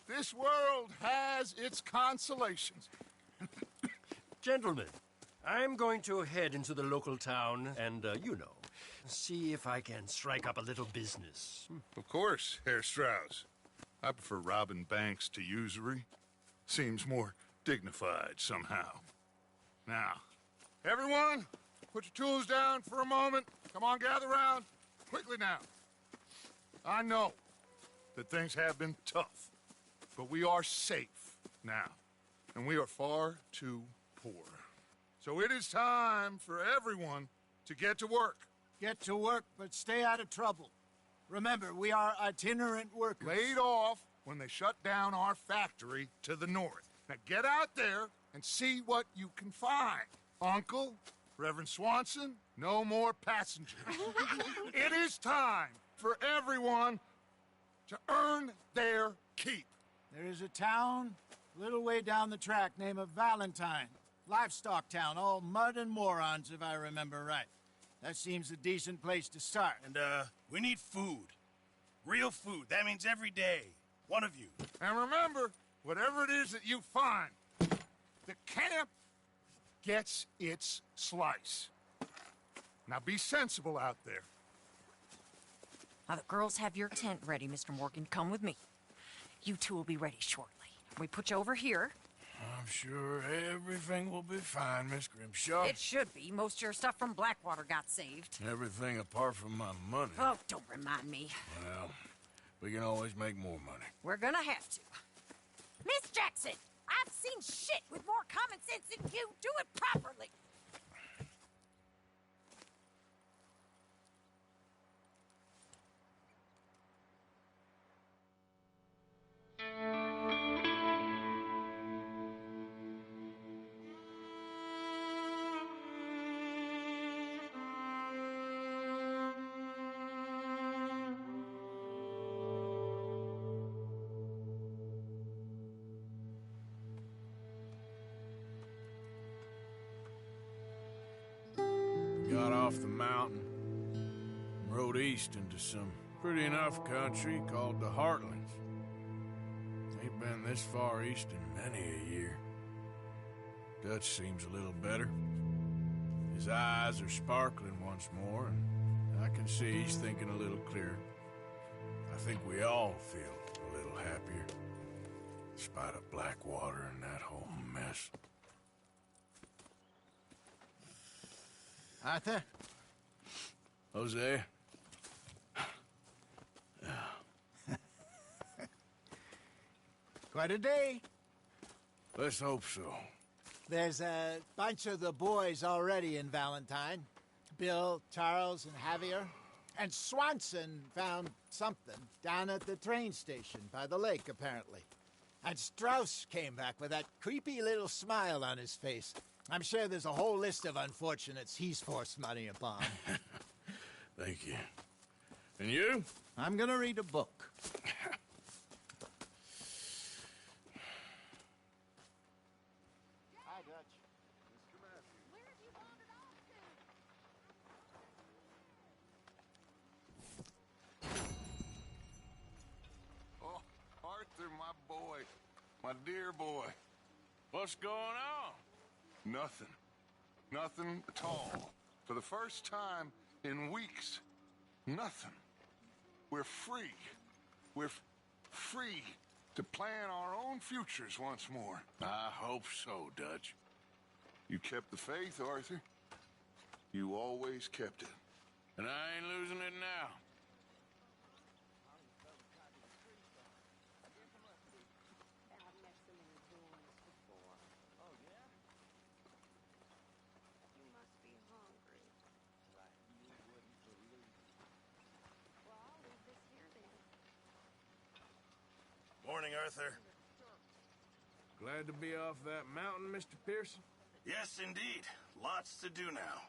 This world has its consolations. Gentlemen, I'm going to head into the local town and, see if I can strike up a little business. Of course, Herr Strauss. I prefer robbing banks to usury. Seems more dignified somehow. Now, everyone, put your tools down for a moment. Come on, gather round. Quickly now. I know that things have been tough, but we are safe now, and we are far too poor. So it is time for everyone to get to work. Get to work, but stay out of trouble. Remember, we are itinerant workers. Laid off when they shut down our factory to the north. Now get out there and see what you can find. Uncle, Reverend Swanson, no more passengers. It is time for everyone to earn their keep. There is a town a little way down the track named Valentine. Livestock town, all mud and morons, if I remember right. That seems a decent place to start. And, we need food. Real food. That means every day. One of you. And remember, whatever it is that you find, the camp gets its slice. Now be sensible out there. Now, the girls have your tent ready, Mr. Morgan. Come with me. You two will be ready shortly. We put you over here. I'm sure everything will be fine, Miss Grimshaw. It should be. Most of your stuff from Blackwater got saved. Everything apart from my money. Oh, don't remind me. Well, we can always make more money. We're gonna have to. Miss Jackson, I've seen shit with more common sense than you. Do it properly. Got off the mountain and rode east into some pretty enough country called the Heartlands. Ain't been this far east in many a year. Dutch seems a little better. His eyes are sparkling once more, and I can see he's thinking a little clearer. I think we all feel a little happier, in spite of Blackwater and that whole mess. Arthur? Jose? Quite a day. Let's hope so. There's a bunch of the boys already in Valentine. Bill, Charles, and Javier. And Swanson found something down at the train station by the lake, apparently. And Strauss came back with that creepy little smile on his face. I'm sure there's a whole list of unfortunates he's forced money upon. Thank you. And you? I'm gonna read a book. Hi, Dutch. Where have you wandered off to? Oh, Arthur, my boy. My dear boy. What's going on? Nothing. Nothing at all. For the first time in weeks, nothing. We're free. We're free to plan our own futures once more. I hope so, Dutch. You kept the faith, Arthur. You always kept it. And I ain't losing it now. Morning, Arthur. Glad to be off that mountain, Mr. Pearson? Yes, indeed. Lots to do now.